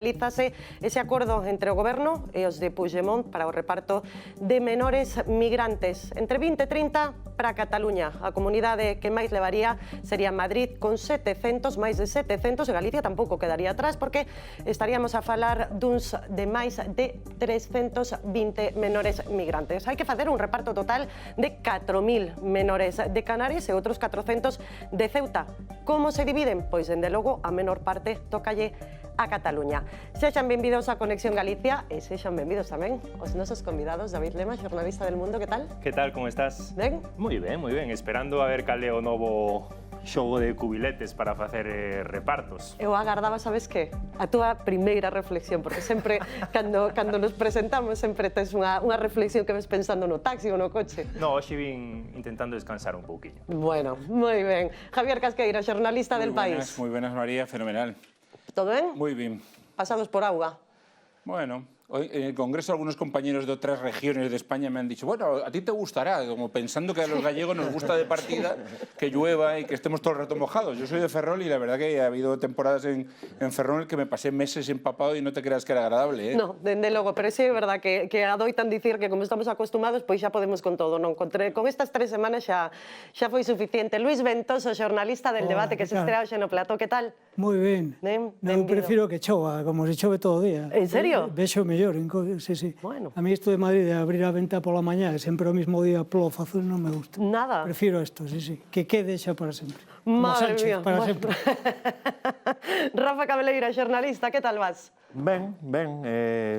Realízase ese acordo entre o Goberno e os de Puigdemont para o reparto de menores migrantes. Entre 20 e 30 para Cataluña. A comunidade que máis levaría sería Madrid con 700, máis de 700, e Galicia tampouco quedaría atrás porque estaríamos a falar duns de máis de 320 menores migrantes. Hai que facer un reparto total de 4.000 menores de Canarias e outros 400 de Ceuta. Como se dividen? Pois, dende logo, a menor parte tócalle a Cataluña. Sexan benvidos a Conexión Galicia e sexan benvidos tamén os nosos convidados. David Lema, xornalista del Mundo, que tal? Que tal, como estás? Ben? Moi ben, esperando a ver cal é o novo xogo de cubiletes para facer repartos. Eu agardaba, sabes que? A túa primeira reflexión, porque sempre, cando nos presentamos, sempre tes unha reflexión que ves pensando no taxi ou no coche. No, hoxe vin intentando descansar un pouquiño. Bueno, moi ben. Javier Casqueira, xornalista del País. Muy buenas, María, fenomenal. Todo ben? Muy bien. Pasados por auga. Bueno, hoy en el Congreso algunos compañeros de otras regiones de España me han dicho, bueno, a ti te gustará, como pensando que a los gallegos nos gusta de partida que llueva y que estemos todo el rato mojados. Yo soy de Ferrol y la verdad que ha habido temporadas en Ferrol que me pasé meses empapado y no te creas que era agradable, ¿eh? No, dende logo, pero sí é verdad que adoitan dicir que como estamos acostumados, pois xa podemos con todo, non? Con estas 3 semanas xa foi suficiente. Luis Ventoso, xornalista del Debate, que se estrea hoxe no plató, que tal? Moi ben. Non prefiro que chova, como se chove todo o día. En serio? Vexo mellor, sí, sí. Bueno. A mí isto de Madrid, de abrir a venta pola mañá, sempre o mismo día plof azul, non me gusta. Nada. Prefiro isto, sí, sí. Que quede xa para sempre. Madre mía. Para sempre. Rafa Cabeleira, xornalista, que tal vas? Ben,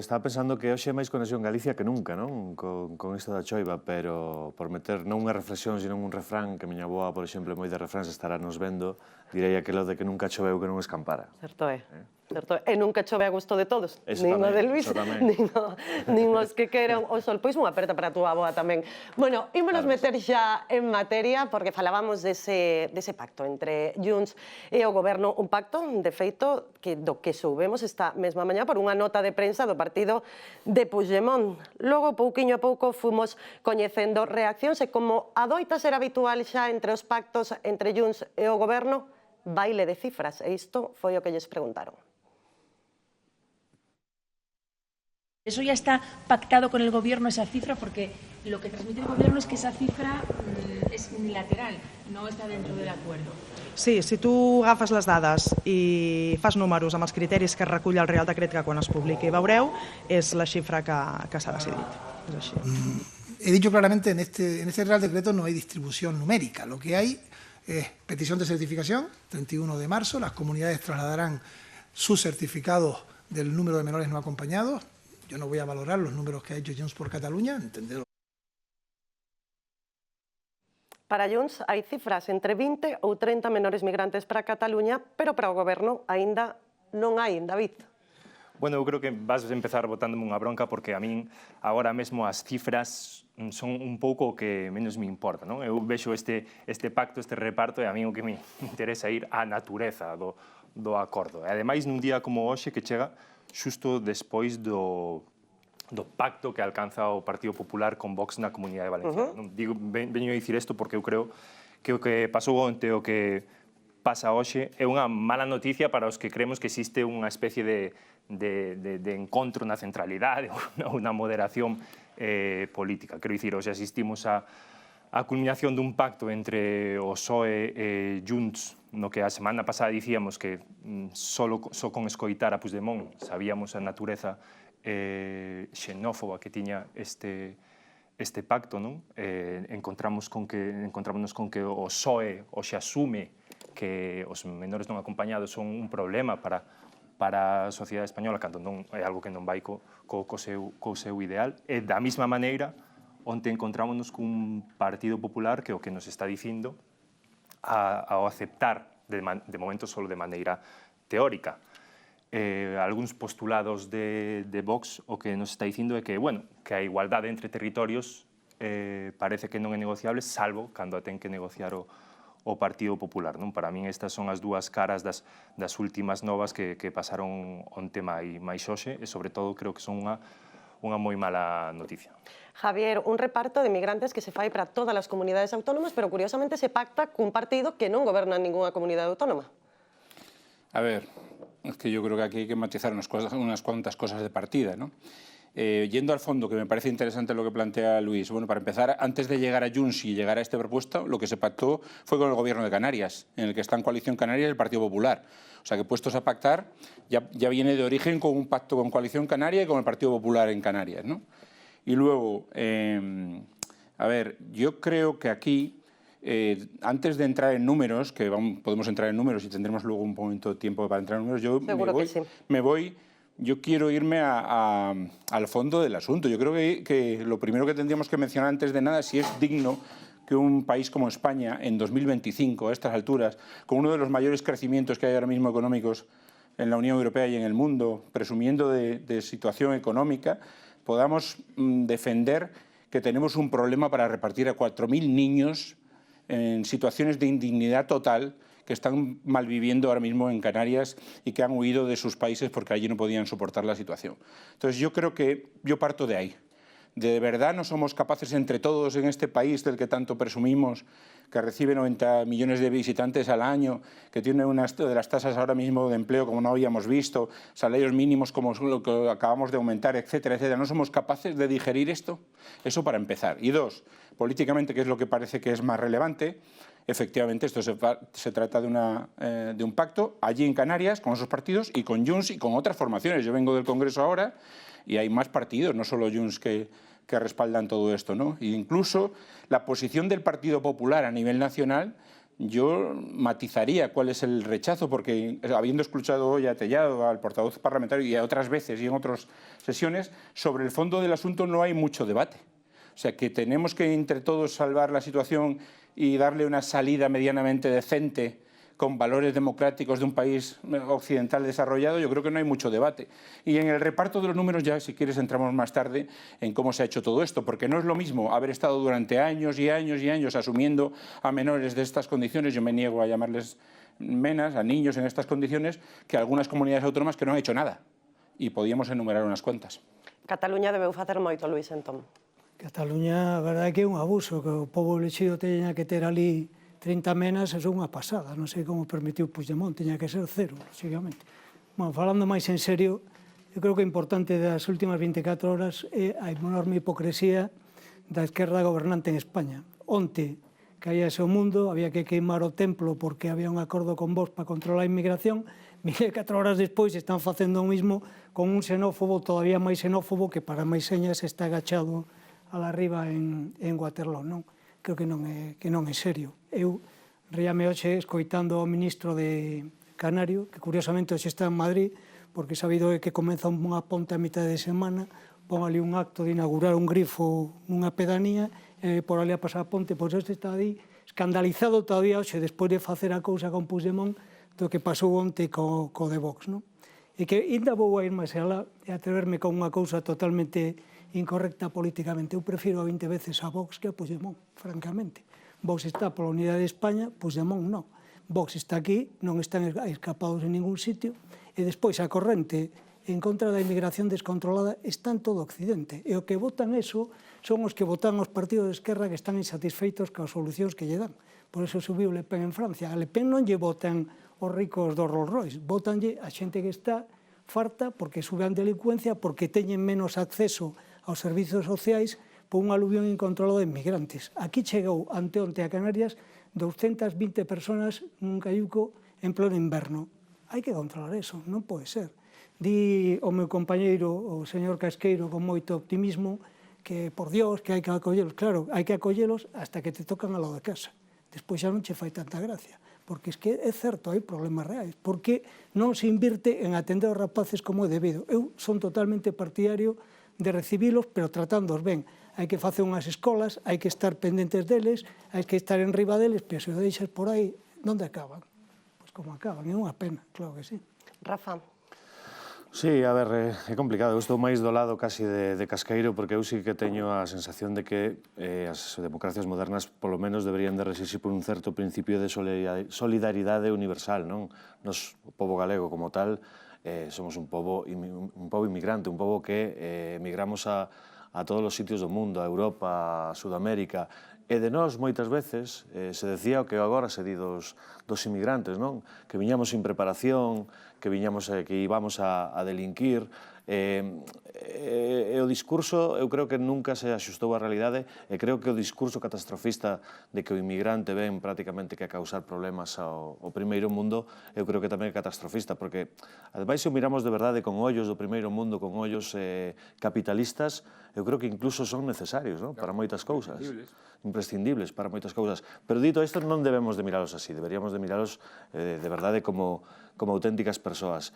estaba pensando que hoxe é máis Conexión Galicia que nunca, non? Con isto da choiva, pero por meter non unha reflexión, sino un refrán, que miña boa, por exemplo, moi de refráns estará nos vendo, direi aquilo de que nunca choveu que non escampara. Certo é. Certo. E nunca chove a gusto de todos, Eso nin o tamén, de Luis, eso tamén. nin os que queran o sol. Pois unha aperta para a túa boa tamén. Bueno, ímonos meter xa en materia, porque falábamos dese pacto entre Junts e o Goberno, un pacto, de feito, do que soubemos esta mesma mañá por unha nota de prensa do partido de Puigdemont. Logo, pouquiño a pouco, fomos coñecendo reaccións e como adoita ser habitual xa entre os pactos entre Junts e o Goberno, baile de cifras, e isto foi o que lles preguntaron. Eso ya está pactado con el Gobierno, esa cifra, porque lo que transmite el Gobierno es que esa cifra es unilateral, no está dentro del acuerdo. Sí, si tu agafes les dades i fas números amb els criteris que recull el Real Decret, que quan es publiqui veureu, és la xifra que s'ha decidit. És així. He dicho claramente, en este Real Decreto no hay distribución numérica. Lo que hay es petición de certificación, 31 de marzo. Las comunidades trasladarán sus certificados del número de menores no acompañados. Yo no voy a valorar los números que ha hecho Junts por Cataluña, entenderlo. Para Junts hai cifras entre 20 ou 30 menores migrantes para Cataluña, pero para o Goberno aínda non hai, David. Bueno, eu creo que vas empezar botándome unha bronca porque a min agora mesmo as cifras son un pouco o que menos me importa, non? Eu vexo este pacto, este reparto, e a mí o que me interesa ir á natureza do acordo. E ademais, nun día como hoxe, que chega xusto despois do pacto que alcanza o Partido Popular con Vox na Comunidade Valenciana. Veño a dicir isto porque eu creo que o que pasou onte, o que pasa hoxe, é unha mala noticia para os que creemos que existe unha especie de encontro na centralidade ou na moderación política. Quero dicir, hoxe asistimos a culminación dun pacto entre o PSOE e Junts, no que a semana pasada dicíamos que só con escoitar a Puigdemont sabíamos a natureza xenófoba que tiña este pacto, non? Encontrámonos con que o PSOE hoxe asume que os menores non acompañados son un problema para a sociedade española, cando non é algo que non vai co seu ideal. E da mesma maneira, onte encontrámonos cun Partido Popular que o que nos está dicindo ao aceptar, de momento só de maneira teórica, algúns postulados de Vox, o que nos está dicindo é que, bueno, que a igualdade entre territorios parece que non é negociable, salvo cando a ten que negociar o Partido Popular, non? Para min estas son as dúas caras das últimas novas que pasaron onte máis hoxe, e sobre todo creo que son unha moi mala noticia. Javier, un reparto de migrantes que se fai para todas as comunidades autónomas, pero curiosamente se pacta cun partido que non goberna ninguna comunidade autónoma. A ver, es que yo creo que aquí hay que matizar unas cuantas cosas de partida, ¿no? Yendo al fondo, que me parece interesante lo que plantea Luis. Bueno, para empezar, antes de llegar a Junts y llegar a esta propuesta, lo que se pactó fue con el Gobierno de Canarias, en el que está en coalición Canarias y el Partido Popular. O sea, que puestos a pactar, ya viene de origen con un pacto con coalición Canaria y con el Partido Popular en Canarias, ¿no? Y luego, a ver, yo creo que aquí, antes de entrar en números, que podemos entrar en números y tendremos luego un momento de tiempo para entrar en números, yo yo quiero irme al fondo del asunto. Yo creo que lo primero que tendríamos que mencionar antes de nada es si es digno que un país como España, en 2025, a estas alturas, con uno de los mayores crecimientos que hay ahora mismo económicos en la Unión Europea y en el mundo, presumiendo de situación económica, podamos defender que tenemos un problema para repartir a 4.000 niños en situaciones de indignidad total que están malviviendo ahora mismo en Canarias y que han huido de sus países porque allí no podían soportar la situación. Entonces yo creo que yo parto de ahí. ¿De verdad no somos capaces entre todos en este país del que tanto presumimos, que recibe 90 millones de visitantes al año, que tiene una de las tasas ahora mismo de empleo como no habíamos visto, salarios mínimos como lo que acabamos de aumentar, etcétera, etcétera? ¿No somos capaces de digerir esto? Eso para empezar. Y dos, políticamente, que es lo que parece que es más relevante, efectivamente esto se trata de un pacto allí en Canarias con esos partidos y con Junts y con otras formaciones. Yo vengo del Congreso ahora y hay más partidos, no solo Junts, que respaldan todo esto, ¿no? E incluso la posición del Partido Popular a nivel nacional, yo matizaría cuál es el rechazo, porque habiendo escuchado hoy a Tellado, al portavoz parlamentario y a otras veces y en otras sesiones, sobre el fondo del asunto no hay mucho debate. O sea, que tenemos que entre todos salvar la situación y darle una salida medianamente decente con valores democráticos de un país occidental desarrollado, yo creo que no hay mucho debate. Y en el reparto de los números ya, si quieres, entramos más tarde en cómo se ha hecho todo esto, porque no es lo mismo haber estado durante años y años y años asumiendo a menores de estas condiciones, yo me niego a llamarles menas, a niños en estas condiciones, que algunas comunidades autónomas que no han hecho nada. Y podíamos enumerar unas cuantas. Cataluña debeu facer moito, Luis, entón. Cataluña, a verdade é que é un abuso, que o pobo elexido teña que ter ali 30 menas, é unha pasada. Non sei como permitiu Puigdemont, teña que ser 0, lógicamente. Bueno, falando máis en serio, eu creo que o importante das últimas 24 horas é a enorme hipocresía da esquerda gobernante en España. Onte, caíase o mundo, había que queimar o templo porque había un acordo con Vox para controlar a inmigración, 24 horas despois están facendo o mismo con un xenófobo todavía máis xenófobo que para máis señas está agachado a la arriba en Waterloo, non? Creo que non é serio. Eu ríame hoxe escoitando ao ministro de Canario, que curiosamente hoxe está en Madrid, porque sabido é que comeza unha ponte a mitad de semana, pon ali un acto de inaugurar un grifo nunha pedanía, por ali a pasar a ponte, pois este está aí escandalizado todavía hoxe, despois de facer a cousa con Puigdemont, do que pasou onte co de Vox, non? E que ainda vou a ir máis alá e atreverme con unha cousa totalmente incorrecta políticamente. Eu prefiro 20 veces a Vox que a Puigdemont, francamente. Vox está pola unidade de España, Puigdemont non. Vox está aquí, non están escapados en ningún sitio, e despois a corrente en contra da inmigración descontrolada está en todo Occidente. E o que votan eso son os que votan os partidos de esquerra que están insatisfeitos coas solucións que lle dan. Por eso subiu Le Pen en Francia. A Le Pen non lle votan os ricos do Rolls Royce, votanlle a xente que está farta porque sube a delincuencia, porque teñen menos acceso aos servizos sociais por un aluvión incontrolado de inmigrantes. Aquí chegou anteonte a Canarias 220 personas nun caiuco en pleno inverno. Hai que controlar eso, non pode ser. Di o meu compañeiro, o señor Casqueiro, con moito optimismo, que, por Dios, que hai que acollelos. Claro, hai que acollelos hasta que te tocan ao lado de casa. Despois xa non che fai tanta gracia. Porque es que é certo, hai problemas reais. Porque non se invirte en atender aos rapaces como é debido. Eu son totalmente partidario de recibilos, pero tratándoos ben. Hai que facer unhas escolas, hai que estar pendentes deles, hai que estar en riba deles, pero se o deixas por aí, onde acaban? Pois como acaban, é unha pena, claro que sí. Rafa. Sí, a ver, é complicado. Eu estou máis do lado casi de Casqueiro, porque eu sí que teño a sensación de que as democracias modernas polo menos deberían de resistir por un certo principio de solidaridade universal, non? Nos, o pobo galego como tal, somos un pobo inmigrante, un pobo que emigramos a a todos os sitios do mundo, a Europa, a Sudamérica. E de nós, moitas veces, se decía o que agora se di dos inmigrantes, non? Que viñamos sin preparación, que íbamos a delinquir. E o discurso, eu creo que nunca se axustou á realidade, e creo que o discurso catastrofista de que o inmigrante ven prácticamente que a causar problemas ao primeiro mundo, eu creo que tamén é catastrofista, porque ademais, se o miramos de verdade con ollos do primeiro mundo, con ollos capitalistas, eu creo que incluso son necesarios, non? Para moitas cousas. Imprescindibles para moitas cousas. Pero dito isto, non debemos de miralos así, deberíamos de miralos de verdade como auténticas persoas.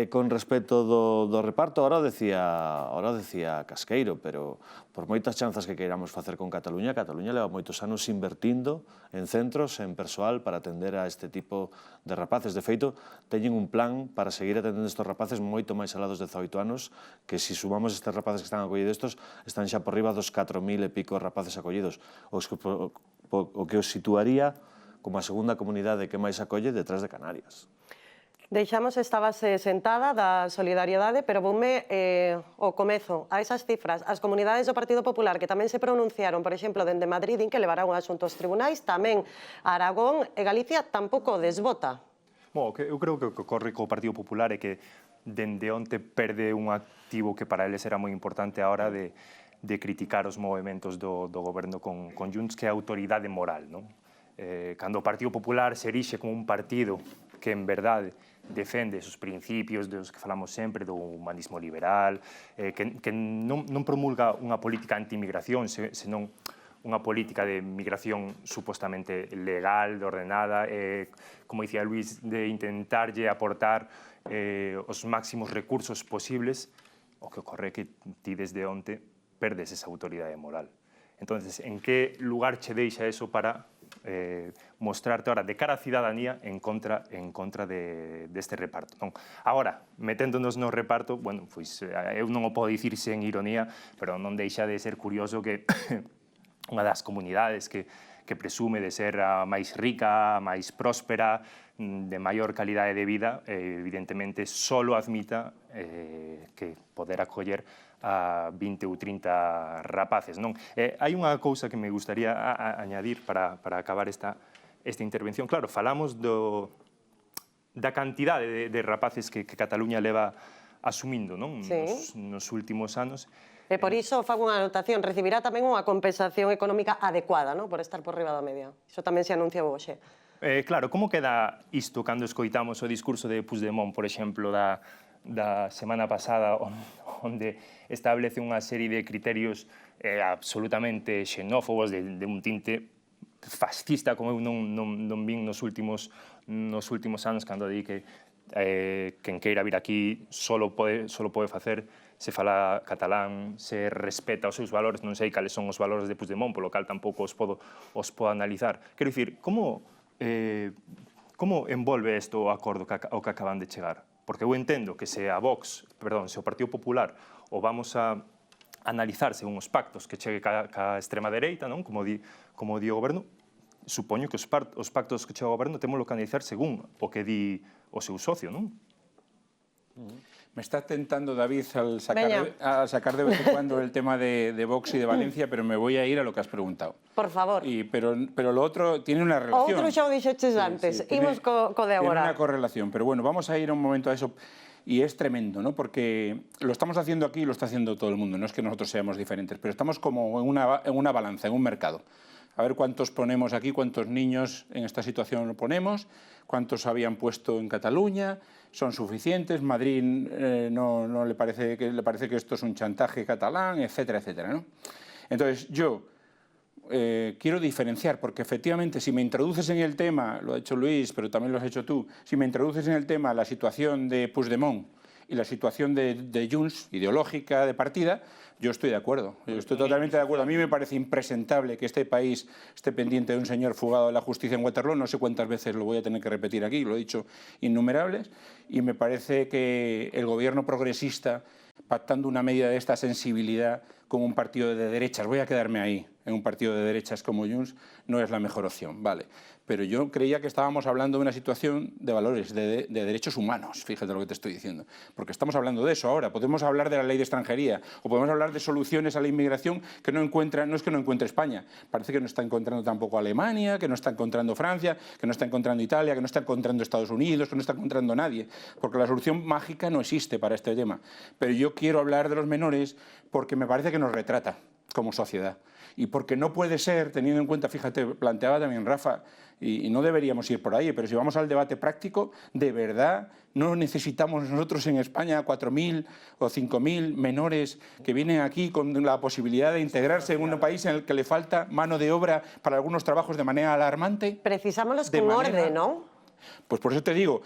Con respecto do reparto, ahora decía Casqueiro, pero por moitas chanzas que queiramos facer con Cataluña, Cataluña leva moitos anos invertindo en centros, en persoal para atender a este tipo de rapaces. De feito, teñen un plan para seguir atendendo estes rapaces moito máis alá dos 18 anos, que se sumamos estes rapaces que están acollidos estos, están xa por riba dos 4.000 e pico rapaces acollidos, o que os situaría como a segunda comunidade que máis acolle detrás de Canarias. Deixamos esta base sentada da solidariedade, pero voume ao comezo, a esas cifras. As comunidades do Partido Popular que tamén se pronunciaron, por exemplo, dende Madrid, din que levarán un asunto aos tribunais, tamén Aragón e Galicia tampouco desbota. Bom, eu creo que o que ocorre co Partido Popular é que dende onte perde un activo que para eles era moi importante a hora de criticar os movimentos do goberno con Junts, que é a autoridade moral, non? Cando o Partido Popular se erixe como un partido que en verdade defende esos principios dos que falamos sempre, do humanismo liberal, que non promulga unha política anti-inmigración, senón unha política de migración supostamente legal, ordenada, como dicía Luis, de intentarlle aportar os máximos recursos posibles. O que ocorre é que ti desde onte perdes esa autoridade moral. Entonces, en que lugar che deixa eso para mostrarte ahora de cara á cidadanía en contra deste reparto. Agora, meténdonos no reparto, bueno, pois eu non o podo dicir sen ironía, pero non deixa de ser curioso que unha das comunidades que presume de ser a máis rica, a máis próspera, de maior calidade de vida, evidentemente solo admita que poder acoller a 20 ou 30 rapaces. Hai unha cousa que me gustaría añadir para acabar esta intervención. Claro, falamos da cantidade de rapaces que Cataluña leva asumindo nos últimos anos. E por iso fago unha anotación, recibirá tamén unha compensación económica adecuada, por estar por riba da media. Iso tamén se anunciou hoxe. Claro, como queda isto cando escoitamos o discurso de Puigdemont, por exemplo, da semana pasada, onde establece unha serie de criterios absolutamente xenófobos, de un tinte fascista, como eu non vin nos últimos anos, cando di que quen queira vir aquí solo pode facer se fala catalán, se respeta os seus valores, non sei cales son os valores de Puigdemont, polo cal tampouco os podo analizar. Quero dicir, como envolve isto o acordo ao que acaban de chegar? Porque eu entendo que se o Partido Popular o vamos a analizar según os pactos que chegue ca extrema dereita, como di o goberno, supoño que os pactos que chega o goberno temos que analizar según o que di o seu socio, non? Me está tentando David al sacar de vez en cuando el tema de Vox y de Valencia, pero me voy a ir a lo que has preguntado. Por favor. Pero lo otro tiene una relación. Outro xa o dixeches antes, imos co de agora. Tiene una correlación, pero bueno, vamos a ir un momento a eso. Y es tremendo, ¿no? Porque lo estamos haciendo aquí y lo está haciendo todo el mundo. No es que nosotros seamos diferentes, pero estamos como en una balanza, en un mercado. A ver cuántos ponemos aquí, cuántos niños en esta situación lo ponemos, cuántos habían puesto en Cataluña, son suficientes, Madrid no le parece que esto es un chantaje catalán, etcétera, etcétera, ¿no? Entonces, yo quiero diferenciar, porque efectivamente si me introduces en el tema, lo ha hecho Luis, pero también lo has hecho tú, si me introduces en el tema la situación de Puigdemont y la situación de Junts, ideológica, de partida, yo estoy de acuerdo, yo estoy totalmente de acuerdo. A mí me parece impresentable que este país esté pendiente de un señor fugado de la justicia en Waterloo, no sé cuántas veces lo voy a tener que repetir aquí, lo he dicho innumerables, y me parece que el gobierno progresista, pactando una medida de esta sensibilidad con un partido de derechas, voy a quedarme ahí, en un partido de derechas como Junts, no es la mejor opción, vale. Pero yo creía que estábamos hablando de una situación de valores, de derechos humanos, fíjate lo que te estoy diciendo, porque estamos hablando de eso ahora. Podemos hablar de la ley de extranjería o podemos hablar de soluciones a la inmigración que no es que no encuentre España, parece que no está encontrando tampoco Alemania, que no está encontrando Francia, que no está encontrando Italia, que no está encontrando Estados Unidos, que no está encontrando nadie, porque la solución mágica no existe para este tema. Pero yo quiero hablar de los menores porque me parece que nos retrata como sociedad. Y porque no puede ser, teniendo en cuenta, fíjate, planteaba también Rafa, y no deberíamos ir por ahí, pero si vamos al debate práctico, de verdad no necesitamos nosotros en España 4.000 o 5.000 menores que vienen aquí con la posibilidad de integrarse en un país en el que le falta mano de obra para algunos trabajos de manera alarmante. Precisámoslos con orden, ¿no? Pues por eso te digo,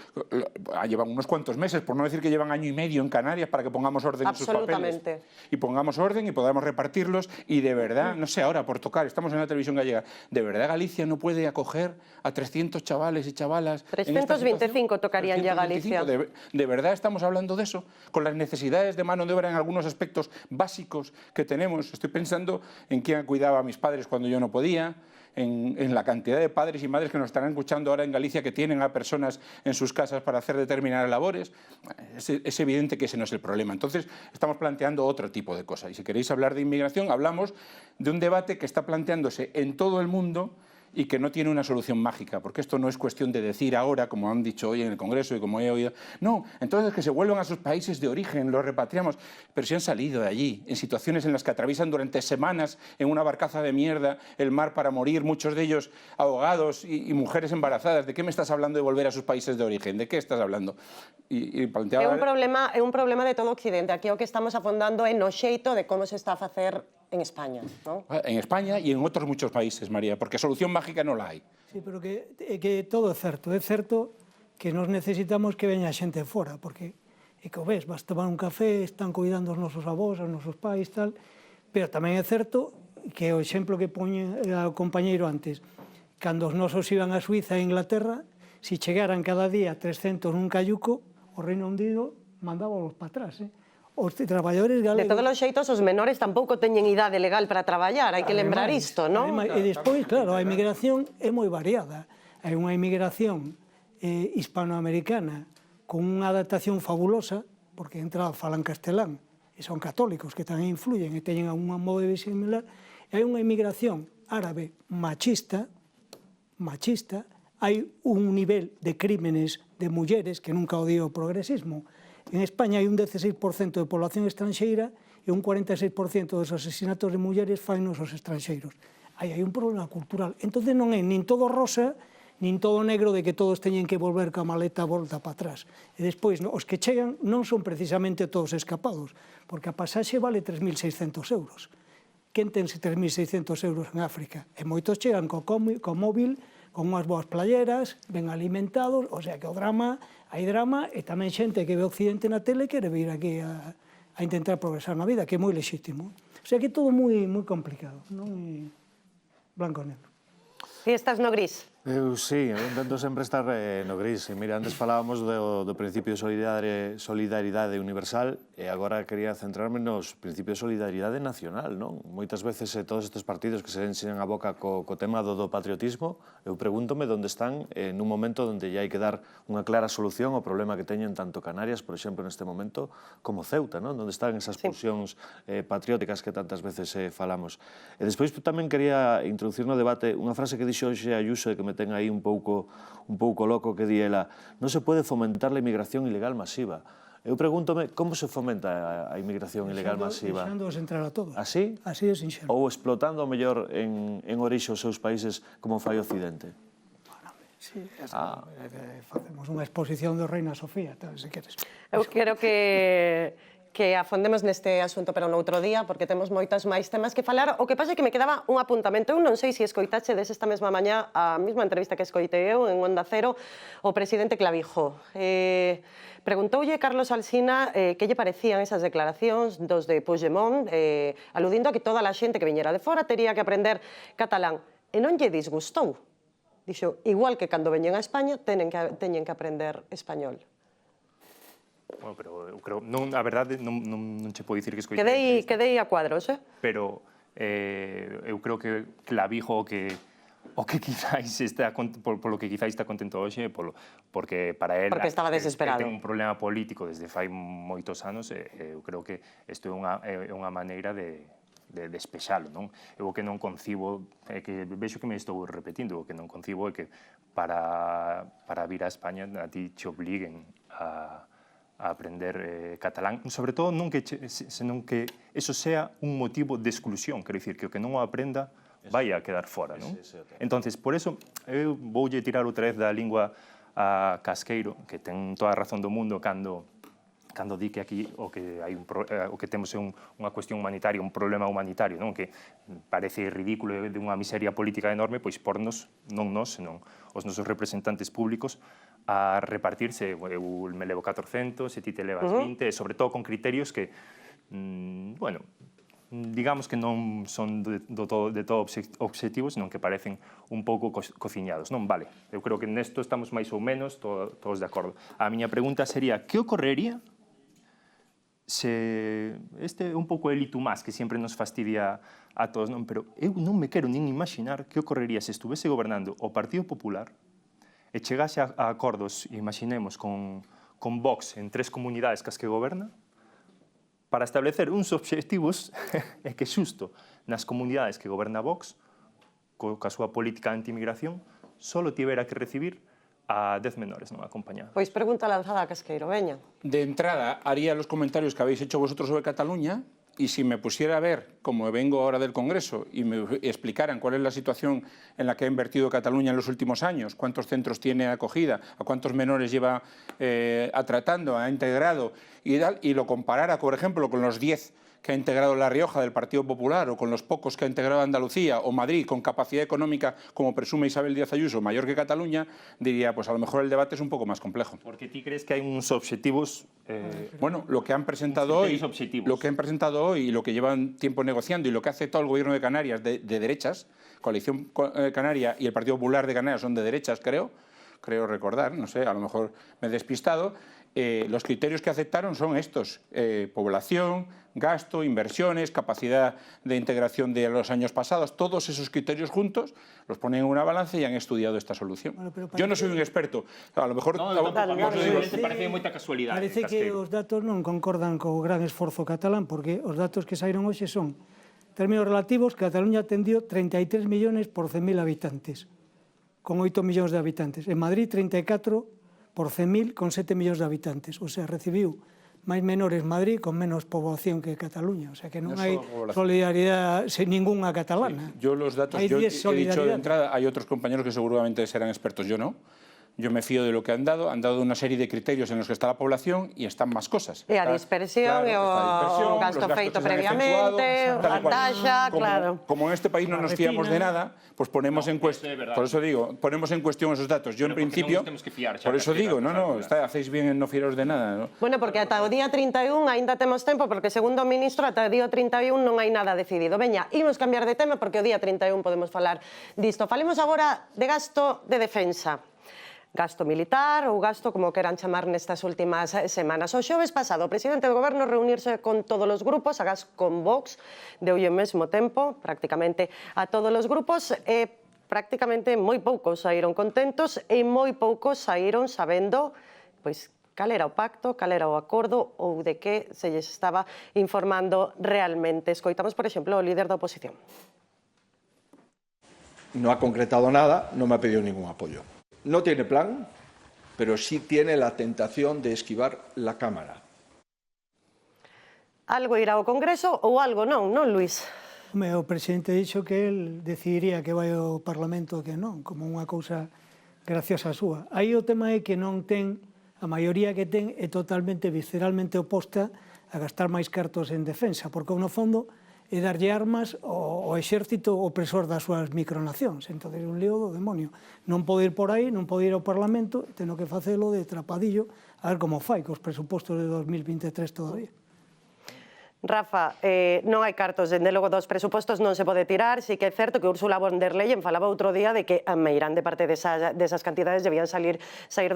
llevan unos cuantos meses, por no decir que llevan año y medio en Canarias para que pongamos orden en sus papeles. Y pongamos orden y podamos repartirlos y de verdad, no sé ahora por tocar, estamos en la televisión gallega, ¿de verdad Galicia no puede acoger a 300 chavales y chavalas? 325 tocarían ya Galicia. ¿De verdad estamos hablando de eso? Con las necesidades de mano de obra en algunos aspectos básicos que tenemos. Estoy pensando en quién cuidaba a mis padres cuando yo no podía, en la cantidad de padres y madres que nos estarán escuchando ahora en Galicia que tienen a personas en sus casas para hacer determinadas labores. Es evidente que ese no es el problema. Entonces, estamos planteando otro tipo de cosas. Y si queréis hablar de inmigración, hablamos de un debate que está planteándose en todo el mundo y que no tiene una solución mágica, porque esto no es cuestión de decir ahora, como han dicho hoy en el Congreso y como he oído, no, entonces que se vuelvan a sus países de origen, los repatriamos, pero si han salido de allí, en situaciones en las que atraviesan durante semanas en una barcaza de mierda el mar para morir, muchos de ellos ahogados y mujeres embarazadas, ¿de qué me estás hablando de volver a sus países de origen? ¿De qué estás hablando? É un problema de todo Occidente, aquí o que estamos afondando é no xeito de como se está a facer en España, ¿no? En España y en otros muchos países, María, porque solución mágica no la hai. Sí, pero que todo é certo que nos necesitamos que veña xente fora, porque é que o ves, vas tomar un café, están cuidando os nosos avós, os nosos pais, tal, pero tamén é certo que o exemplo que poñe o compañeiro antes, cando os nosos iban a Suiza e Inglaterra, se chegaran cada día 300 nun cayuco, o Reino Unido mandábalos para atrás, Os traballadores galegos... De todos os xeitos, os menores tampouco teñen idade legal para traballar, hai que lembrar isto, non? E despois, claro, a inmigración é moi variada. Hai unha inmigración hispanoamericana con unha adaptación fabulosa, porque falan castelán, e son católicos que tamén influyen e teñen un modo de vida similar, e hai unha inmigración árabe machista, hai un nivel de crímenes de mulleres que nunca odio o progresismo. En España hai un 16% de población estranxeira e un 46% dos asesinatos de mulleres fainos os estranxeiros. Aí hai un problema cultural. Entón non é nin todo rosa, nin todo negro de que todos teñen que volver ca maleta volta para atrás. E despois, os que chegan non son precisamente todos escapados, porque a pasaxe vale 3.600 euros. Quen ten 3.600 euros en África? E moitos chegan co móvil, con unhas boas playeras, ben alimentados, o sea que o drama, hai drama, e tamén xente que ve Occidente na tele quere vir aquí a intentar progresar na vida, que é moi lexítimo. O sea que é todo moi complicado, non é blanco e negro. E estás no gris? Sí, eu intento sempre estar no gris. Mira, antes falábamos do principio de solidaridade universal e agora quería centrarme nos principios de solidaridade nacional, non? Moitas veces todos estes partidos que se enxen a boca co tema do patriotismo, eu pregúntome onde están nun momento onde ya hai que dar unha clara solución ao problema que teñen tanto Canarias, por exemplo, neste momento, como Ceuta, non? Onde están esas pulsións patrióticas que tantas veces falamos. E despois tamén quería introducir no debate unha frase que dixo hoxe Ayuso e que me ten aí un pouco loco, que di ela: non se pode fomentar la inmigración ilegal masiva. Eu pregúntome como se fomenta a inmigración ilegal masiva. Deixándoos entrar a todos. Así? Así de sinxelo. Ou explotando o mellor en orixe os seus países como fai Occidente? Sí, facemos unha exposición do Reina Sofía, tal, se queres. Eu quero que afondemos neste asunto pero noutro día, porque temos moitos máis temas que falar. O que pasa é que me quedaba un apuntamento. Eu non sei se escoitachedes esta mesma mañá a mesma entrevista que escoitei eu en Onda Cero o presidente Clavijo. Preguntoulle Carlos Alsina que lle parecían esas declaracións dos de Puigdemont, aludindo a que toda a xente que viñera de fora tería que aprender catalán. E non lle disgustou. Dixo, igual que cando veñen a España, teñen que aprender español. Bueno, pero eu creo, non, a verdade, non che podo dicir que escoitei. Quedei a cuadros, Pero eu creo que Clavijo o que quizáis está polo que quizáis está contento hoxe porque para él Porque estaba desesperado. ten un problema político desde fai moitos anos eu creo que isto é unha maneira de despexalo, non? Eu o que non concibo é que vexo que me estou repetindo, o que non concibo é que para vir a España a ti te obliguen a aprender catalán, sobre todo senón que eso sea un motivo de exclusión, quero dicir, que o que non o aprenda vai a quedar fora, non? Entonces, por eso, eu voulle tirar outra vez da lingua a Casqueiro, que ten toda a razón do mundo cando di que aquí o que temos é unha cuestión humanitaria, un problema humanitario, non? Que parece ridículo de unha miseria política enorme, pois pornos, non nós, senón os nosos representantes públicos, a repartirse, eu me levo 400, e ti te levas 20, e sobre todo con criterios que, bueno, digamos que non son de todo obxectivos, senón que parecen un pouco cociñados, non? Vale, eu creo que nesto estamos máis ou menos todos de acordo. A miña pregunta sería, que ocorrería se este é un pouco el tú más que sempre nos fastidia a todos, non? Pero eu non me quero nin imaginar que ocorrería se estuvese gobernando o Partido Popular e chegase a acordos, imaginemos, con Vox en 3 comunidades cas que goberna, para establecer uns obxectivos e que xusto nas comunidades que goberna Vox, coa súa política anti-inmigración, só tivera que recibir a 10 menores non acompañados. Pois pregunta lanzada a Casqueiro, veña. De entrada, haría los comentarios que habéis hecho vosotros sobre Cataluña, y si me pusiera a ver, como vengo ahora del Congreso, y me explicaran cuál es la situación en la que ha invertido Cataluña en los últimos años, cuántos centros tiene acogida, a cuántos menores lleva tratando, ha integrado, y lo comparara, por ejemplo, con los 10 que ha integrado La Rioja del Partido Popular, o con los pocos que ha integrado Andalucía, o Madrid, con capacidad económica, como presume Isabel Díaz Ayuso, mayor que Cataluña, diría, pues a lo mejor el debate es un poco más complejo. Porque ti crees que hay unos objetivos... Bueno, lo que han presentado hoy, y lo que llevan tiempo negociando, y lo que ha aceptado el Gobierno de Canarias de derechas, Coalición Canaria y el Partido Popular de Canarias son de derechas, creo recordar, no sé, a lo mejor me he despistado. Los criterios que aceptaron son estos: población, gasto, inversiones, capacidad de integración de los años pasados. Todos esos criterios juntos los ponen en una balanza y han estudiado esta solución. Bueno, yo no soy un experto, a lo mejor... parece moita casualidade. Parece que os datos non concordan co gran esforzo catalán, porque os datos que saíron hoxe son, en términos relativos, Cataluña atendió 33 millones por 100.000 habitantes, con 8 millóns de habitantes. En Madrid, 34 por 100.000 con 7 millóns de habitantes. O sea, recibiu máis menores Madrid con menos poboación que Cataluña. O sea, que non hai solidaridade sin ninguna catalana. Sí, yo los datos, yo he dicho de entrada, hay otros compañeros que seguramente serán expertos, yo no. Yo me fío de lo que han dado una serie de criterios en los que está la población y están más cosas. E a dispersión, o gasto feito previamente, a taxa, claro. Como en este país no nos fiamos de nada, pues ponemos en cuestión, por eso digo, ponemos en cuestión esos datos. Yo en principio, por eso digo, hacéis bien en no fiaros de nada. Bueno, porque ata o día 31 aínda temos tempo, porque segundo o ministro, ata o día 31 non hai nada decidido. Veña, imos cambiar de tema, porque o día 31 podemos falar disto. Falemos agora de gasto de defensa. Gasto militar ou gasto, como queran chamar nestas últimas semanas. O xoves pasado, o presidente do goberno reunirse con todos os grupos, agás con Vox, deulle o mesmo tempo, prácticamente a todos os grupos, e prácticamente moi poucos saíron contentos e moi poucos saíron sabendo, pois, cal era o pacto, cal era o acordo ou de que se lles estaba informando realmente. Escoitamos, por exemplo, o líder da oposición. No ha concretado nada, no me ha pedido ningún apoyo. No tiene plan, pero sí tiene la tentación de esquivar la Cámara. Algo irá ao Congreso ou algo non, Luís? O presidente dixo que el decidiría que vai ao Parlamento que non, como unha cousa graciosa súa. Aí o tema é que non ten, a maioría que ten é totalmente, visceralmente oposta a gastar máis cartos en defensa, porque no fondo e darlle armas ao exército opresor das súas micronacións. Entón, é un lío do demonio. Non pode ir por aí, non pode ir ao Parlamento, teno que facelo de trapadillo, a ver como fai cos presupostos de 2023 todavía. Rafa, non hai cartos, dende logo dos presupostos non se pode tirar, si que é certo que Ursula von der Leyen falaba outro día de que a meirande parte desas cantidades debían sair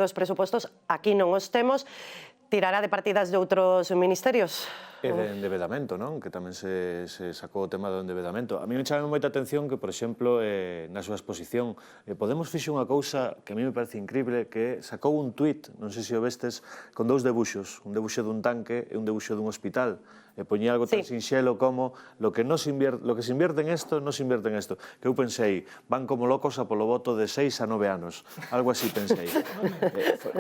dos presupostos, aquí non os temos. tirará de partidas de outros ministerios? E de endebedamento, non? Que tamén se sacou o tema do endebedamento. A mí me chama moita atención que, por exemplo, na súa exposición, Podemos fixe unha cousa que a mí me parece increíble, que sacou un tuit, non sei se o vestes, con dous debuxos, un debuxo dun tanque e un debuxo dun hospital. E poñía algo tan sinxelo como lo que se invierte en esto, non se invierte en esto. Que eu pensei, van como locos a polo voto de 6 a 9 anos. Algo así pensei.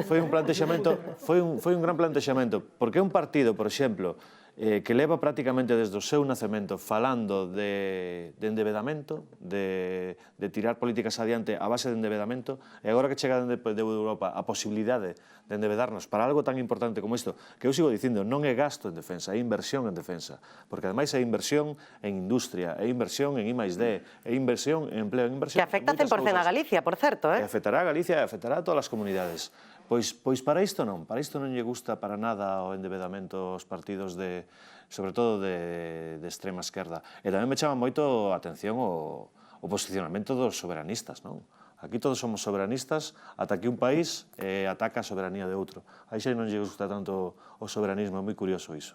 Foi un plantexamento, foi un gran plantexamento, porque un partido, por exemplo, que leva prácticamente desde o seu nacemento falando de endebedamento, de tirar políticas adiante a base de endebedamento, e agora que chega de Europa a posibilidade de endebedarnos para algo tan importante como isto, que eu sigo dicindo, non é gasto en defensa, é inversión en defensa, porque ademais é inversión en industria, é inversión en I+D, é inversión en empleo, é inversión que afecta 100% a Galicia, por certo, que afectará a Galicia e afectará a todas as comunidades. Pois para isto non lle gusta para nada o endebedamento aos partidos sobre todo de extrema esquerda. E tamén me chama moito a atención o posicionamento dos soberanistas, non? Aquí todos somos soberanistas ata que un país ataca a soberanía de outro. Aí xa non lle gusta tanto o soberanismo, é moi curioso iso.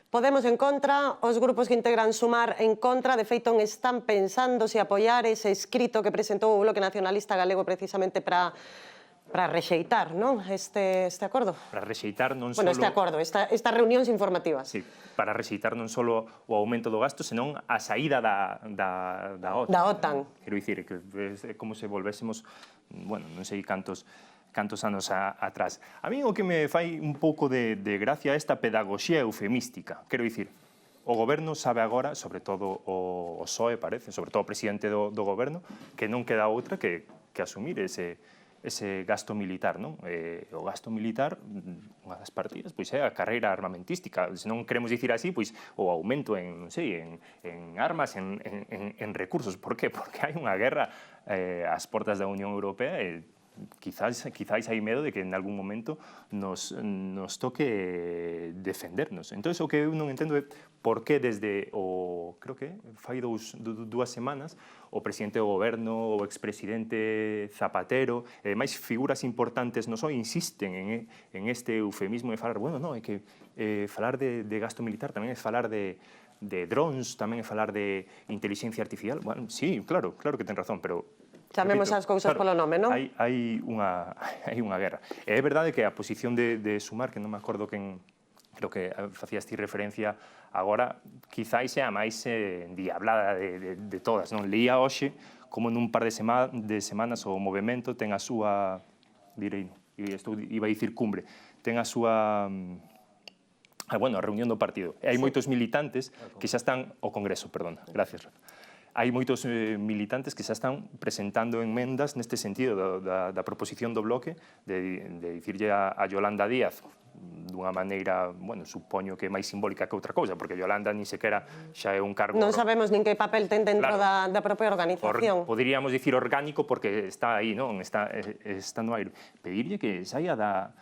Podemos en contra, os grupos que integran Sumar en contra, de feito están pensando se apoiar ese escrito que presentou o Bloque Nacionalista Galego precisamente para rexeitar, non, este acordo? Para rexeitar non só... Bueno, este acordo, estas reunións informativas. Sí, para rexeitar non só o aumento do gasto, senón a saída da OTAN. Da OTAN. Quero dicir, que é como se volvésemos, bueno, non sei cantos anos atrás. A mí o que me fai un pouco de gracia é esta pedagogía eufemística. Quero dicir, o goberno sabe agora, sobre todo o PSOE parece, sobre todo o presidente do goberno, que non queda outra que asumir ese gasto militar, non? O gasto militar, unha das partidas, pois é a carreira armamentística. Se non queremos dicir así, pois o aumento en, non sei, en armas, en recursos. Por qué? Porque hai unha guerra ás portas da Unión Europea e quizás hai medo de que en algún momento nos toque defendernos. Entón, o que eu non entendo é por que desde creo que fai dúas semanas, o presidente do goberno, o expresidente Zapatero, e máis figuras importantes non só insisten en este eufemismo de falar, bueno, non, é que falar de gasto militar tamén é falar de drones, tamén é falar de inteligencia artificial. Bueno, sí, claro que ten razón, pero chamemos as cousas polo nome, non? Hai unha guerra. É verdade que a posición de Sumar, que non me acordo quen, creo que facías ti referencia agora, quizáis sea a máis endiablada de todas, non? Leía hoxe como nun par de semanas o movemento ten a súa, direi, iba a dicir cumbre, ten a súa... bueno, a reunión do partido. E hai moitos militantes que xa están... O Congreso, perdón. Gracias, Rafa. Hai moitos militantes que xa están presentando enmendas neste sentido da proposición do bloque de dicirlle a Yolanda Díaz dunha maneira, bueno, supoño que máis simbólica que outra cousa, porque Yolanda ni sequera xa é un cargo... Non sabemos nin que papel ten dentro da propia organización. Poderíamos dicir orgánico porque está aí, non? Está no aire. Pedirlle que saia da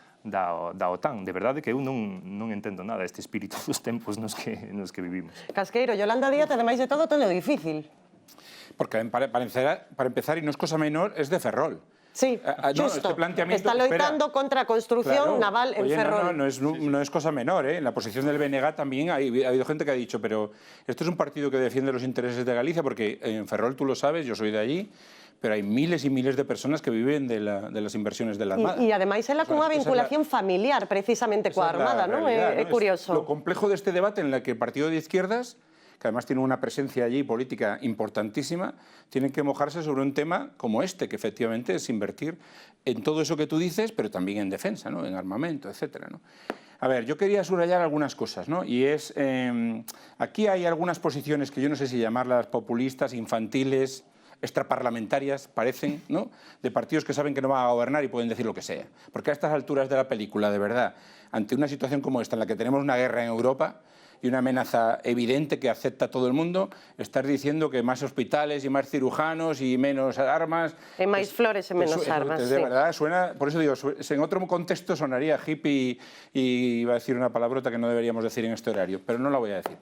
OTAN. De verdade que eu non entendo nada este espírito dos tempos nos que vivimos. Casqueiro, Yolanda Díaz, ademais de todo, ten o difícil. Porque para empezar, y no es cosa menor, es de Ferrol. Sí, justo. Está loitando contra a construcción naval en Ferrol. No es cosa menor, ¿eh? En la posición del BNG también ha habido gente que ha dicho, pero esto es un partido que defiende los intereses de Galicia, porque en Ferrol, tú lo sabes, yo soy de allí, pero hay miles y miles de personas que viven de las inversiones de la Armada. E ademais ela cunha vinculación familiar precisamente coa Armada, non? É curioso. Lo complejo de este debate en el que el partido de izquierdas, que además tiene una presencia allí política importantísima, tienen que mojarse sobre un tema como este, que efectivamente es invertir en todo eso que tú dices, pero también en defensa, ¿no? En armamento, etcétera, ¿no? A ver, yo quería subrayar algunas cosas, ¿no? Y es, aquí hay algunas posiciones que yo no sé si llamarlas populistas, infantiles, extraparlamentarias, parecen, ¿no? De partidos que saben que no van a gobernar y pueden decir lo que sea. Porque a estas alturas de la película, de verdad, ante una situación como esta, en la que tenemos una guerra en Europa y una amenaza evidente que acepta todo el mundo, estar diciendo que más hospitales y más cirujanos y menos armas... E máis flores e menos armas, de verdad, suena... Por eso digo, en otro contexto sonaría hippie y iba a decir una palabrota que no deberíamos decir en este horario, pero no la voy a decir.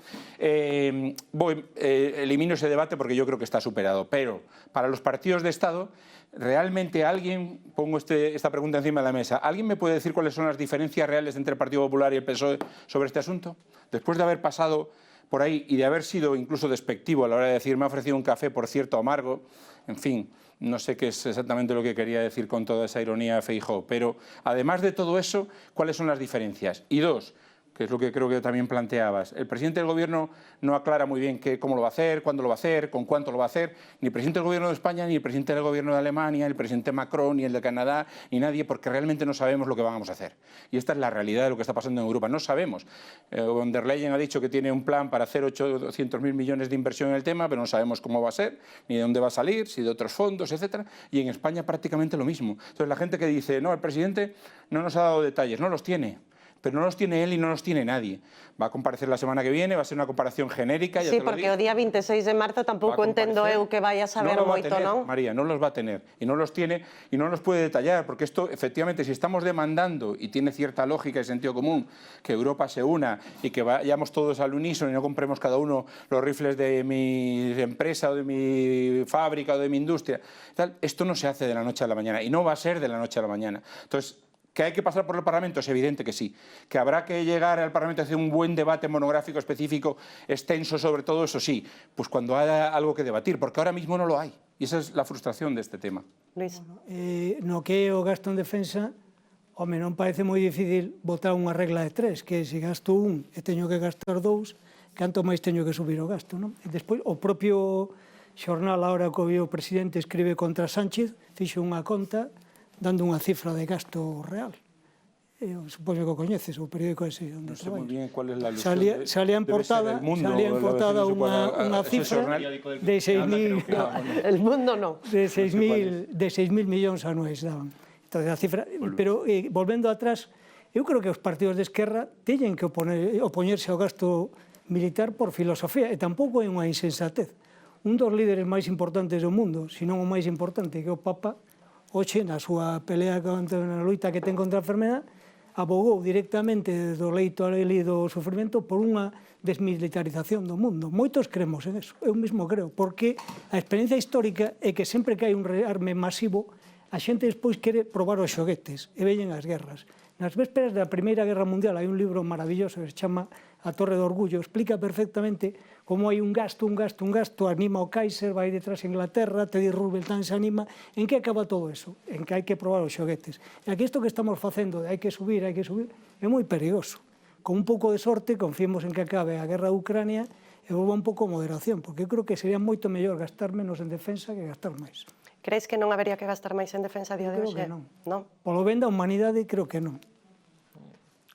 Elimino ese debate porque yo creo que está superado, pero para los partidos de Estado ¿Realmente alguien, pongo esta pregunta encima de la mesa, ¿alguien me puede decir cuáles son las diferencias reales entre el Partido Popular y el PSOE sobre este asunto? Después de haber pasado por ahí y de haber sido incluso despectivo a la hora de decir me ha ofrecido un café, por cierto, amargo, en fin, no sé qué es exactamente lo que quería decir con toda esa ironía Feijóo, pero además de todo eso, ¿cuáles son las diferencias? Y dos, que es lo que creo que también planteabas. El presidente del Gobierno no aclara muy bien cómo lo va a hacer, cuándo lo va a hacer, con cuánto lo va a hacer, ni el presidente del Gobierno de España, ni el presidente del Gobierno de Alemania, ni el presidente Macron, ni el de Canadá, ni nadie, porque realmente no sabemos lo que vamos a hacer. Y esta es la realidad de lo que está pasando en Europa. No sabemos. Von der Leyen ha dicho que tiene un plan para hacer 800.000 millones de inversión en el tema, pero no sabemos cómo va a ser, ni de dónde va a salir, si de otros fondos, etcétera. Y en España prácticamente lo mismo. Entonces la gente que dice, no, el presidente no nos ha dado detalles, no los tiene. Pero no los tiene él y no los tiene nadie. Va a comparecer la semana que viene, va a ser una comparación genérica, ya sí, te lo porque digo. O día 26 de marzo tampouco entendo eu que vaya a saber moito, non? María, no los va a tener. Y no los tiene y no los puede detallar, porque esto, efectivamente, si estamos demandando, y tiene cierta lógica y sentido común, que Europa se una y que vayamos todos al unísono y no compremos cada uno los rifles de mi empresa o de mi fábrica o de mi industria, tal, esto no se hace de la noche a la mañana y no va a ser de la noche a la mañana. Entonces, ¿que hay que pasar por el Parlamento? Es evidente que sí. ¿Que habrá que llegar al Parlamento a hacer un buen debate monográfico específico, extenso sobre todo eso? Sí. Pues cuando haya algo que debatir, porque ahora mismo no lo hay. Y esa es la frustración de este tema. Luis. No que é o gasto en defensa, home, non parece moi difícil botar unha regla de 3, que se gasto 1 e teño que gastar 2, canto máis teño que subir o gasto, non? E despois, o propio xornal, ahora que o presidente escribe contra Sánchez, fixo unha conta dando unha cifra de gasto real. Eu supoño que o coñeces, o periódico ese onde traballo. No sé moi bien cuál es la alusión. Salía en portada unha cifra de 6.000... El Mundo no. De 6.000 millóns anuais daban. Entonces, a cifra... Pero, volvendo atrás, eu creo que os partidos de esquerra teñen que opoñerse ao gasto militar por filosofía, e tampouco é unha insensatez. Un dos líderes máis importantes do mundo, se non o máis importante, que é o Papa, hoxe, na súa pelea na loita que ten contra a enfermedade, abogou directamente do leito ali do sufrimento por unha desmilitarización do mundo. Moitos cremos en eso, eu mesmo creo, porque a experiencia histórica é que sempre que hai un rearme masivo, a xente despois quere probar os xoguetes e veñen as guerras. Nas vésperas da Primeira Guerra Mundial hai un libro maravilloso que se chama A Torre do Orgullo, explica perfectamente como hai un gasto, anima o Kaiser, vai detrás a Inglaterra, Teddy Roosevelt se anima. En que acaba todo eso? En que hai que probar os xoguetes. E aquí isto que estamos facendo de hai que subir, é moi perigoso. Con un pouco de sorte, confiemos en que acabe a guerra de Ucrania e volva un pouco a moderación, porque eu creo que sería moito mellor gastar menos en defensa que gastar máis. Crees que non habería que gastar máis en defensa a día de hoxe? Creo que non. Polo ben da humanidade, creo que non.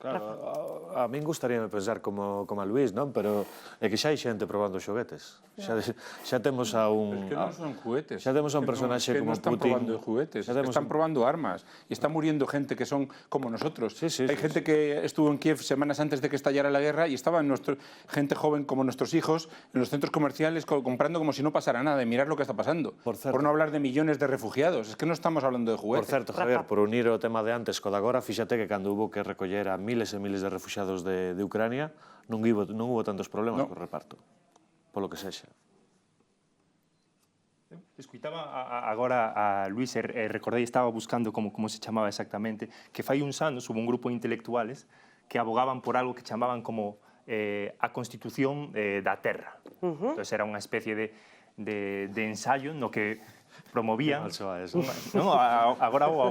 Claro, a min gustaríame pensar como a Luís, non? Pero é que xa hai xente probando xoguetes. Xa temos a un... Es que non son juguetes. Xa temos a un personaxe como Putin. No están probando juguetes, están probando armas. Y está muriendo gente que son como nosotros. Hay gente que estuvo en Kiev semanas antes de que estallara la guerra y estaba gente joven como nuestros hijos en los centros comerciales comprando como si no pasara nada. Y mirar lo que está pasando. Por no hablar de millones de refugiados. Es que no estamos hablando de juguetes. Por certo, Javier, por unir o tema de antes co de agora, fíxate que cando hubo que recoller a miles e miles de refugiados de Ucrania, non hubo tantos problemas co reparto, polo que sexa. Escuitaba agora a Luis e recordei, estaba buscando como se chamaba exactamente, que fai uns anos hubo un grupo de intelectuales que abogaban por algo que chamaban como a Constitución da Terra. Entón, era unha especie de ensayo no que promovían, agora vou,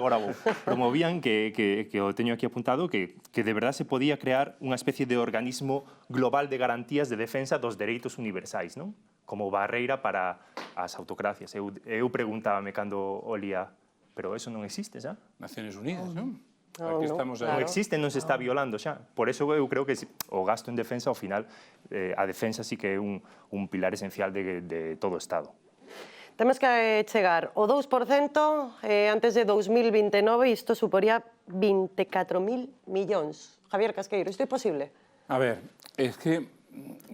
promovían que o teño aquí apuntado, que de verdad se podía crear unha especie de organismo global de garantías de defensa dos dereitos universais, non? Como barreira para as autocracias. Eu preguntábame cando olía, pero eso non existe xa? Naciones Unidas, non? Aquí estamos aí. Non existe, non se está violando xa. Por eso eu creo que o gasto en defensa, ao final, a defensa sí que é un pilar esencial de todo o Estado. Temos que chegar ao 2% antes de 2029 e isto suporía 24.000 millóns. Javier Casqueiro, isto é posible? A ver, es que...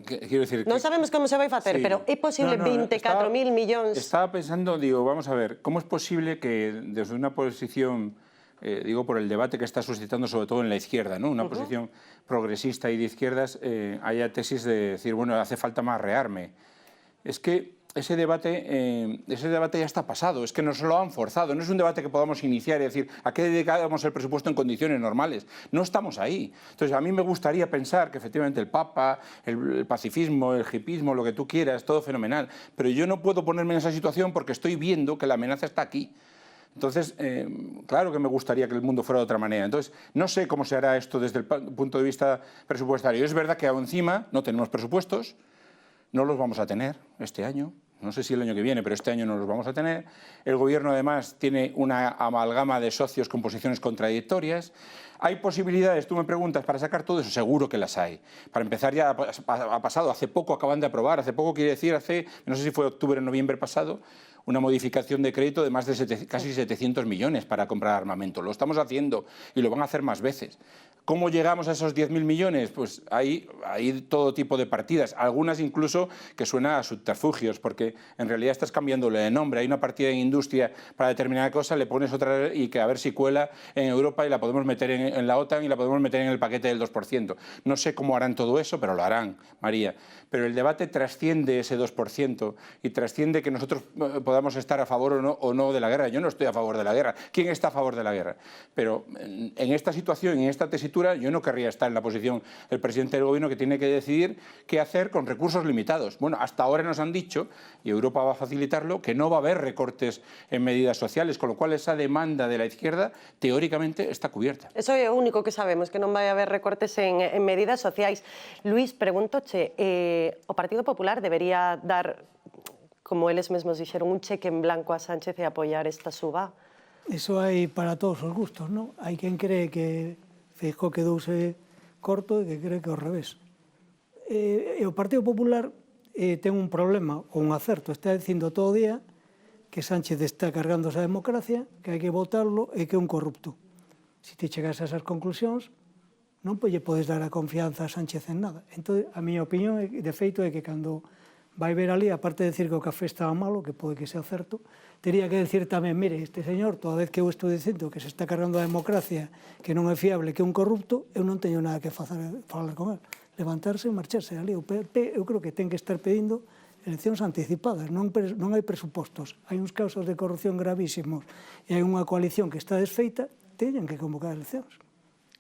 Quiero decir... Non sabemos como se vai facer, pero é posible 24.000 millóns... Estaba pensando, digo, vamos a ver, ¿cómo es posible que desde una posición, digo, por el debate que está suscitando sobre todo en la izquierda, ¿no? Una posición progresista y de izquierdas, haya tesis de decir, bueno, hace falta más rearme? Es que ese debate ya está pasado, es que nos lo han forzado, no es un debate que podamos iniciar y decir ¿a qué dedicamos el presupuesto en condiciones normales? No estamos ahí. Entonces a mí me gustaría pensar que efectivamente el Papa, el pacifismo, el hipismo, lo que tú quieras, todo fenomenal, pero yo no puedo ponerme en esa situación porque estoy viendo que la amenaza está aquí. Entonces, claro que me gustaría que el mundo fuera de otra manera. Entonces, no sé cómo se hará esto desde el punto de vista presupuestario. Es verdad que aún encima no tenemos presupuestos, no los vamos a tener este año. No sé si el año que viene, pero este año no los vamos a tener. El Gobierno, además, tiene una amalgama de socios con posiciones contradictorias. ¿Hay posibilidades, tú me preguntas, para sacar todo eso? Seguro que las hay. Para empezar, ya ha pasado, hace poco acaban de aprobar, hace poco quiere decir, no sé si fue octubre o noviembre pasado, una modificación de crédito de más de casi 700 millones para comprar armamento. Lo estamos haciendo y lo van a hacer más veces. ¿Cómo llegamos a esos 10.000 millones? Pues hay todo tipo de partidas, algunas incluso que suenan a subterfugios, porque en realidad estás cambiándole de nombre. Hay una partida en industria para determinada cosa, le pones otra y que a ver si cuela en Europa y la podemos meter en la OTAN y la podemos meter en el paquete del 2%. No sé cómo harán todo eso, pero lo harán, María. Pero el debate trasciende ese 2% y trasciende que nosotros podamos estar a favor o no de la guerra. Yo no estoy a favor de la guerra. ¿Quién está a favor de la guerra? Pero en esta situación, en esta tesitura, yo no querría estar en la posición del presidente del gobierno que tiene que decidir qué hacer con recursos limitados. Bueno, hasta ahora nos han dicho, y Europa va a facilitarlo, que no va a haber recortes en medidas sociales, con lo cual esa demanda de la izquierda teóricamente está cubierta. Eso é o único que sabemos, que non vai haber recortes en medidas sociais. Luís, pregúntoche, o Partido Popular debería dar, como eles mesmos dixeron, un cheque en blanco a Sánchez e apoiar esta suba? Iso hai para todos os gustos, non? Hai quen cree que Feijóo quedouse corto e que cree que ao revés. E o Partido Popular ten un problema, ou un acerto, está dicindo todo o día que Sánchez está cargándose a democracia, que hai que votarlo e que é un corrupto. Se te chegas a esas conclusións, non lle podes dar a confianza a Sánchez en nada. Entón, a miña opinión, de feito, é que cando vai ver ali, aparte de decir que o café estaba malo, que pode que sea certo, teria que decir tamén, mire, este señor, toda vez que eu estou dicindo que se está cargando a democracia, que non é fiable, que é un corrupto, eu non teño nada que falar con él. Levantarse e marcharse ali. O PP, eu creo que ten que estar pedindo eleccións anticipadas, non hai presupostos, hai uns casos de corrupción gravísimos e hai unha coalición que está desfeita, teñen que convocar eleccións.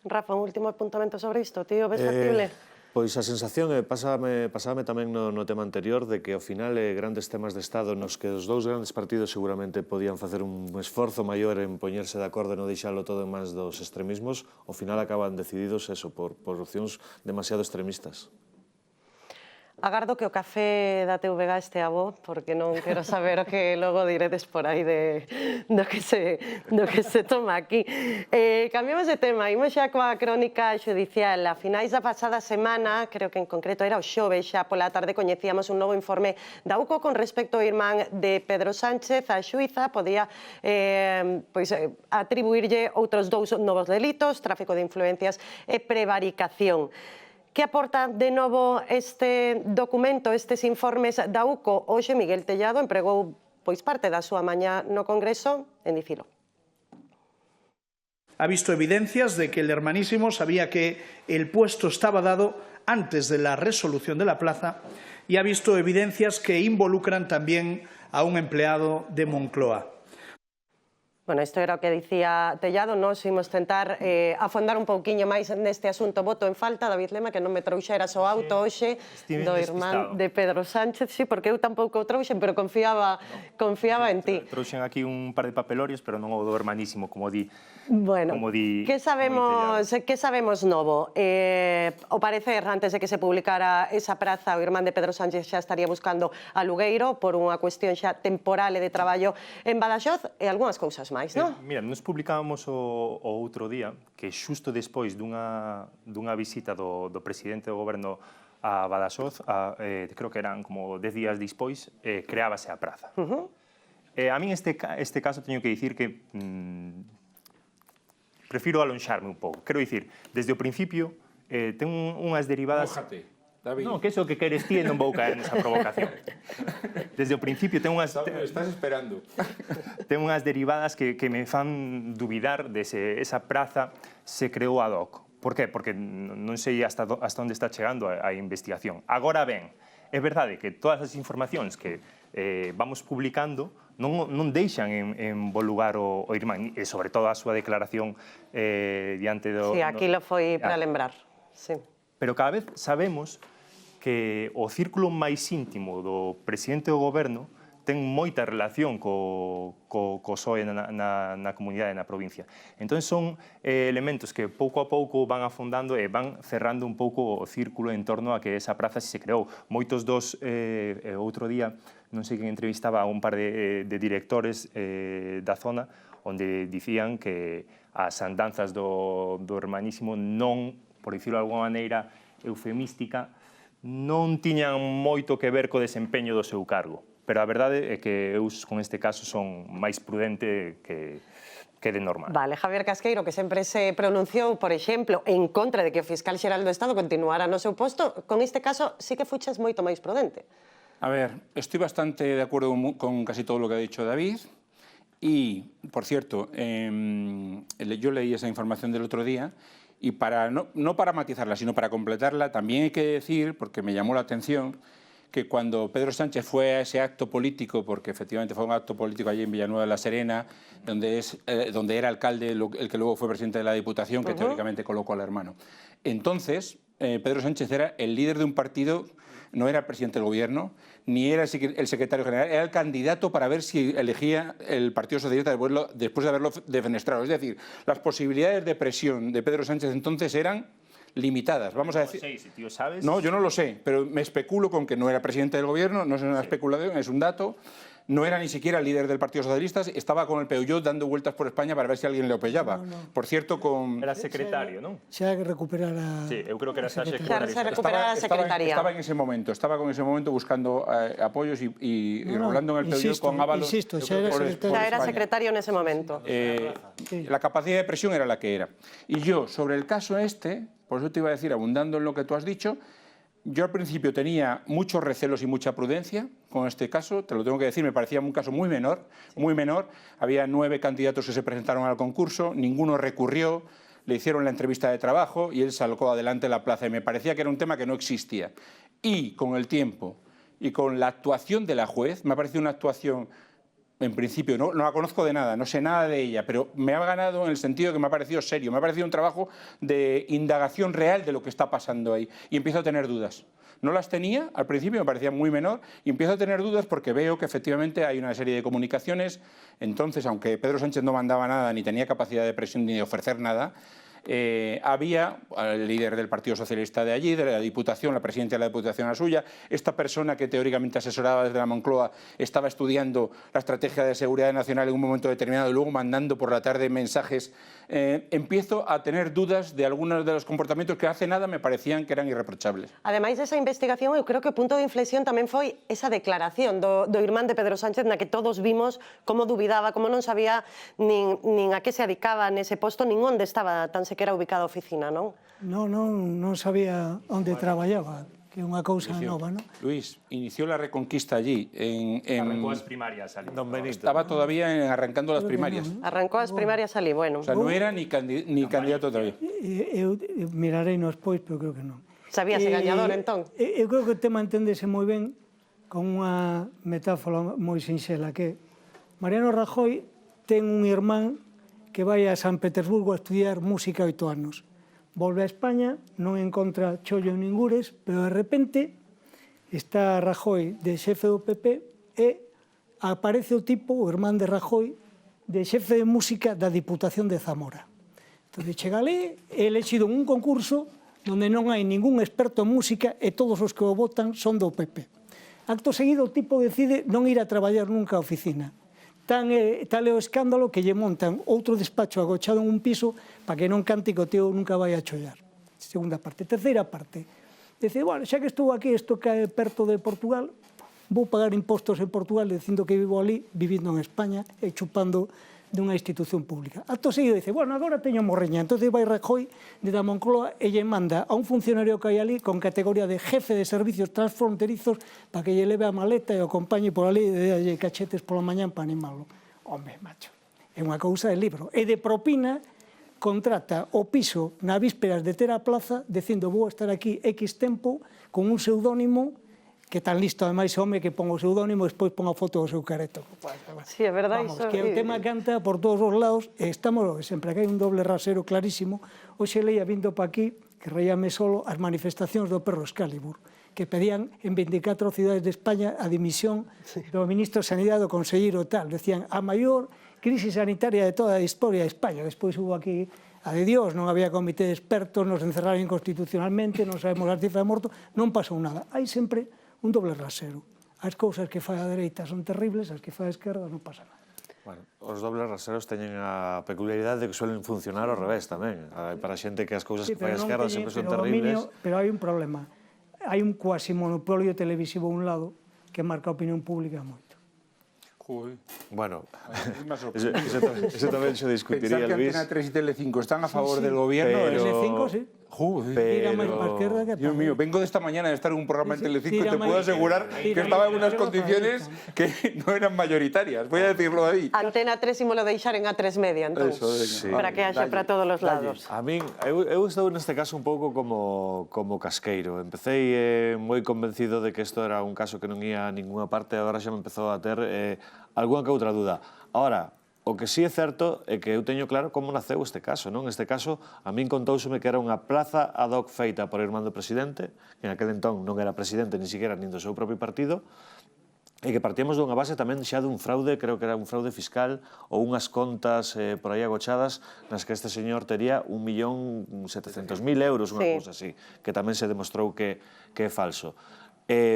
Rafa, un último apuntamento sobre isto, tío, ves factible? Pois a sensación, pasame tamén no tema anterior, de que ao final grandes temas de Estado nos que os dous grandes partidos seguramente podían facer un esforzo maior en poñerse de acordo e non deixalo todo en mans dos extremismos, ao final acaban decididos eso, por opcións demasiado extremistas. Agardo que o café da TVG este a bo, porque non quero saber o que logo diredes por aí do que se toma aquí. Cambiamos de tema, imos xa coa crónica xudicial. A finais da pasada semana, creo que en concreto era o xoves, xa pola tarde coñecíamos un novo informe da UCO con respecto ao irmán de Pedro Sánchez. A xuíza podía atribuirlle outros dous novos delitos, tráfico de influencias e prevaricación. Que aporta de novo este documento, estes informes da UCO? Hoxe Miguel Tellado empregou parte da súa mañá no Congreso en dicilo. Ha visto evidencias de que el hermanísimo sabía que el puesto estaba dado antes de la resolución de la plaza y ha visto evidencias que involucran también a un empleado de Moncloa. Bueno, isto era o que dicía Tellado, nós imos tentar afondar un pouquiño máis neste asunto. Voto en falta, David Lema, que non me trouxeras o auto hoxe do irmán de Pedro Sánchez, sí, porque eu tampouco o trouxen, pero confiaba en ti. Trouxen aquí un par de papelorios, pero non o do hermanísimo, como di. Bueno, que sabemos novo? O parecer, antes de que se publicara esa praza, o irmán de Pedro Sánchez xa estaría buscando alugueiro por unha cuestión xa temporal e de traballo en Badaxoz e algunhas cousas máis. Mira, nos publicábamos o outro día que xusto despois dunha visita do presidente do goberno a Badaxoz, creo que eran como 10 días despois, creábase a praza. A min este caso teño que dicir que prefiro alonxarme un pouco. Quero dicir, desde o principio ten unhas derivadas... Mójate, David. Non, que é o que queres ti e non vou caer nesa provocación. Desde o principio ten unhas... Estás esperando. Ten unhas derivadas que me fan dubidar de se esa praza se creou ad hoc. Por qué? Porque non sei hasta onde está chegando a investigación. Agora ben, é verdade que todas as informacións que vamos publicando non deixan en bo lugar o irmán, e sobre todo a súa declaración diante do... Sí, aquí lo foi para lembrar, sí. Pero cada vez sabemos que o círculo máis íntimo do presidente do goberno ten moita relación co PSOE na comunidade, na provincia. Entón son elementos que pouco a pouco van afondando e van cerrando un pouco o círculo en torno a que esa praza se creou. Moitos dos, outro día, non sei quen entrevistaba a un par de directores da zona, onde dicían que as andanzas do hermanísimo non, por dicirlo de alguma maneira eufemística, non tiñan moito que ver co desempeño do seu cargo. Pero a verdade é que eu con este caso son máis prudente que de normal. Vale, Javier Casqueiro, que sempre se pronunciou, por exemplo, en contra de que o fiscal xeral do Estado continuara no seu posto, con este caso sí que fuches moito máis prudente. A ver, estoy bastante de acuerdo con casi todo lo que ha dicho David y, por cierto, yo leí esa información del otro día y no para matizarla, sino para completarla, también hay que decir, porque me llamó la atención, que cuando Pedro Sánchez fue a ese acto político, porque efectivamente fue un acto político allí en Villanueva de la Serena, donde era alcalde el que luego fue presidente de la Diputación, que teóricamente colocó al hermano. Entonces, Pedro Sánchez era el líder de un partido, no era presidente del gobierno, ni era el secretario general, era el candidato para ver si elegía el Partido Socialista después de haberlo defenestrado. Es decir, las posibilidades de presión de Pedro Sánchez entonces eran limitadas, vamos a decir. No sé, si tú sabes. No, yo no lo sé, pero me especulo con que no era presidente del gobierno, no es una especulación, es un dato. No era ni siquiera el líder del Partido Socialista, estaba con el Peugeot dando vueltas por España para ver si alguien le apoyaba. Por cierto, Era secretario, ¿no? Xa que recuperara... Sí, eu creo que era secretario. Se recuperara a secretaría. Estaba en ese momento, buscando apoyos y rolando en el Peugeot con Ábalos. Insisto, xa era secretario en ese momento. La capacidad de presión era la que era. Y yo, sobre el caso este, por eso te iba a decir, abundando en lo que tú has dicho, yo al principio tenía muchos recelos y mucha prudencia con este caso, te lo tengo que decir, me parecía un caso muy menor, muy menor. Había 9 candidatos que se presentaron al concurso, ninguno recurrió, le hicieron la entrevista de trabajo y él sacó adelante la plaza y me parecía que era un tema que no existía. Y con el tiempo y con la actuación de la juez, me ha parecido una actuación... En principio, no la conozco de nada, no sé nada de ella, pero me ha ganado en el sentido que me ha parecido serio, me ha parecido un trabajo de indagación real de lo que está pasando ahí. Y empiezo a tener dudas. No las tenía, al principio me parecía muy menor, y empiezo a tener dudas porque veo que efectivamente hay una serie de comunicaciones. Entonces, aunque Pedro Sánchez no mandaba nada, ni tenía capacidad de presión ni de ofrecer nada, había el líder del Partido Socialista de allí, de la Diputación, la presidenta de la Diputación era suya, esta persona que teóricamente asesoraba desde la Moncloa estaba estudiando la estrategia de seguridad nacional en un momento determinado y luego mandando por la tarde mensajes. Empiezo a tener dudas de algunos de los comportamientos que hace nada me parecían que eran irreprochables. Ademais desa investigación, eu creo que o punto de inflexión tamén foi esa declaración do irmán de Pedro Sánchez na que todos vimos como dubidaba, como non sabía nin a que se adicaba nese posto, nin onde estaba tan sequera ubicada a oficina, non? Non sabía onde traballaba, que é unha cousa nova, non? Luis, inició la reconquista allí. Arrancó as primarias allí. Don Benito. Estaba todavía arrancando las primarias. Arrancó as primarias allí, bueno. O sea, no era ni candidato todavía. Eu mirarei nos pois, pero creo que non. Sabíase gañador, entón? Eu creo que o tema enténdese moi ben con unha metáfora moi sinxela, que Mariano Rajoy ten un irmán que vai a San Petersburgo a estudiar música 8 anos. Volve a España, non encontra chollo en ningures, pero de repente está Rajoy de xefe do PP e aparece o tipo, o irmán de Rajoy, de xefe de música da Diputación de Zamora. Entón, chega ali, é elexido en un concurso onde non hai ningún experto en música e todos os que o votan son do PP. Acto seguido, o tipo decide non ir a traballar nunca a oficina. Tal é o escándalo que lle montan outro despacho agochado en un piso para que non cante que o tío nunca vai a chollar. Segunda parte. Terceira parte. Dice, bueno, xa que estou aquí, isto cae perto de Portugal, vou pagar impostos en Portugal dicindo que vivo ali, vivindo en España e chupando dunha institución pública. Acto seguido dice, bueno, agora teño morreña. Entón vai Rajoy de da Moncloa e lle manda a un funcionario que hai ali con categoría de jefe de servicios transfronterizos para que lle leve a maleta e o acompañe por ali e delle cachetes pola mañán para animarlo. Home, macho, é unha cousa de libro. E de propina contrata o piso na vísperas de ter a plaza dicindo vou estar aquí X tempo con un pseudónimo que tan listo ademais home que pon o pseudónimo e despois pon a foto do seu careto. Sí, é verdade. Vamos, que o tema canta por todos os lados, e estamos sempre que hai un doble rasero clarísimo. Hoxe leía vindo pa aquí, que reíame solo, as manifestacións do perro Excalibur, que pedían en 24 cidades de España a dimisión do ministro de Sanidade, do conselleiro tal. Decían, a maior crisis sanitaria de toda a historia de España. Despois hubo aquí a de Dios, non había comité de expertos, nos encerraron inconstitucionalmente, non sabemos as cifras de mortos, non pasou nada. Hai sempre un doble rasero. As cousas que fai a dereita son terribles, as que fai a esquerda non pasa nada. Bueno, os dobles raseros teñen a peculiaridade de que suelen funcionar ao revés tamén. Para a xente que as cousas que fai a esquerda sempre son terribles. Pero hai un problema. Hai un cuasi monopolio televisivo a un lado que marca a opinión pública moito. Bueno, eso tamén se discutiría, Luis. Pensar que Antena 3 y Telecinco están a favor del gobierno... Telecinco, sí. Tira máis para a esquerda que Dios mío, vengo de esta mañana de estar en un programa en Telecinco y te puedo asegurar que estaba en unas condiciones que no eran mayoritarias. Voy a decirlo ahí. Antena 3 ímolo deixar en A3 Media, entón, para que haxa para todos os lados. A min, eu estou neste caso un pouco como casqueiro. Empecé moi convencido de que isto era un caso que non ia a ninguna parte, agora xa me empezou a ter algunha que outra duda. Ahora, o que sí é certo é que eu teño claro como naceu este caso, non? Este caso, a min contouseme que era unha plaza ad hoc feita por irmán do presidente, que en aquel entón non era presidente ni siquiera nin do seu propio partido, e que partíamos dunha base tamén xa dun fraude, creo que era un fraude fiscal ou unhas contas por aí agochadas nas que este señor tería 1.700.000 euros, unha cousa así, que tamén se demostrou que é falso.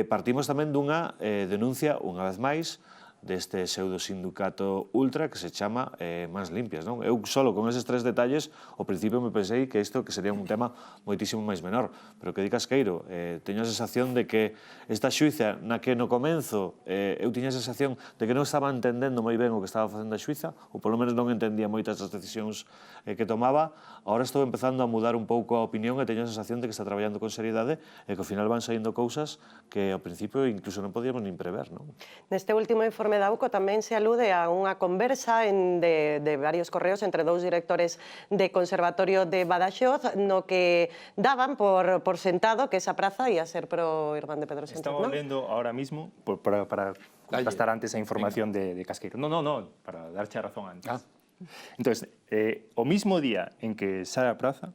Partimos tamén dunha denuncia, unha vez máis, deste pseudo-sindicato ultra que se chama Mans Limpias, non? Eu solo con eses tres detalles ao principio me pensei que isto que sería un tema moitísimo máis menor, pero que di Casqueiro, teño a sensación de que esta xuiza na que no comenzo eu tiña a sensación de que non estaba entendendo moi ben o que estaba facendo a xuiza, ou polo menos non entendía moitas das decisións que tomaba. Ahora estou empezando a mudar un pouco a opinión e teño a sensación de que está traballando con seriedade e que ao final van saindo cousas que ao principio incluso non podíamos nin prever, non? Neste último informe da UCO tamén se alude a unha conversa de varios correos entre dous directores de Conservatorio de Badaxoz no que daban por sentado que esa praza ia ser pro irmán de Pedro Sánchez, Estamos lendo ahora mismo para contrastar antes a información de Casqueiro. No, para darche a razón antes. Entonces, o mismo día en que sale a praza,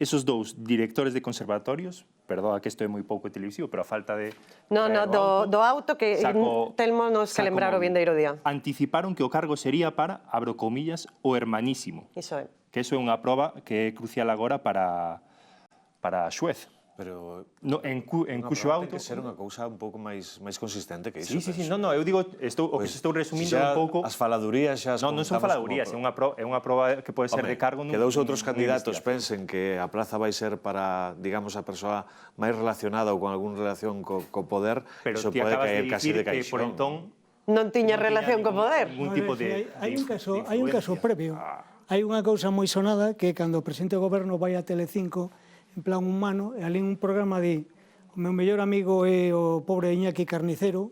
esos dous directores de conservatorios, perdoa que isto é moi pouco televisivo, pero a falta de... do auto que telmo nos que lembrar o vindeiro día. Anticiparon que o cargo sería para, abro comillas, o hermanísimo. Iso é. Que iso é unha proba que é crucial agora para a xuez. Pero en cuxo auto... Ten que ser unha cousa un pouco máis consistente que iso. Sí, eu digo, o que estou resumindo un pouco... As faladurías xa... Non son faladurías, é unha proba que pode ser de cargo... Que dous outros candidatos pensen que a praza vai ser para, digamos, a persoa máis relacionada ou con algún relación co poder, iso pode caer casi de caixón. Por entón... Non tiña relación co poder. Hai un caso previo. Hai unha cousa moi sonada que cando o presidente do goberno vai a Telecinco en plan humano, e ali un programa de o meu mellor amigo é o pobre Iñaki Carnicero,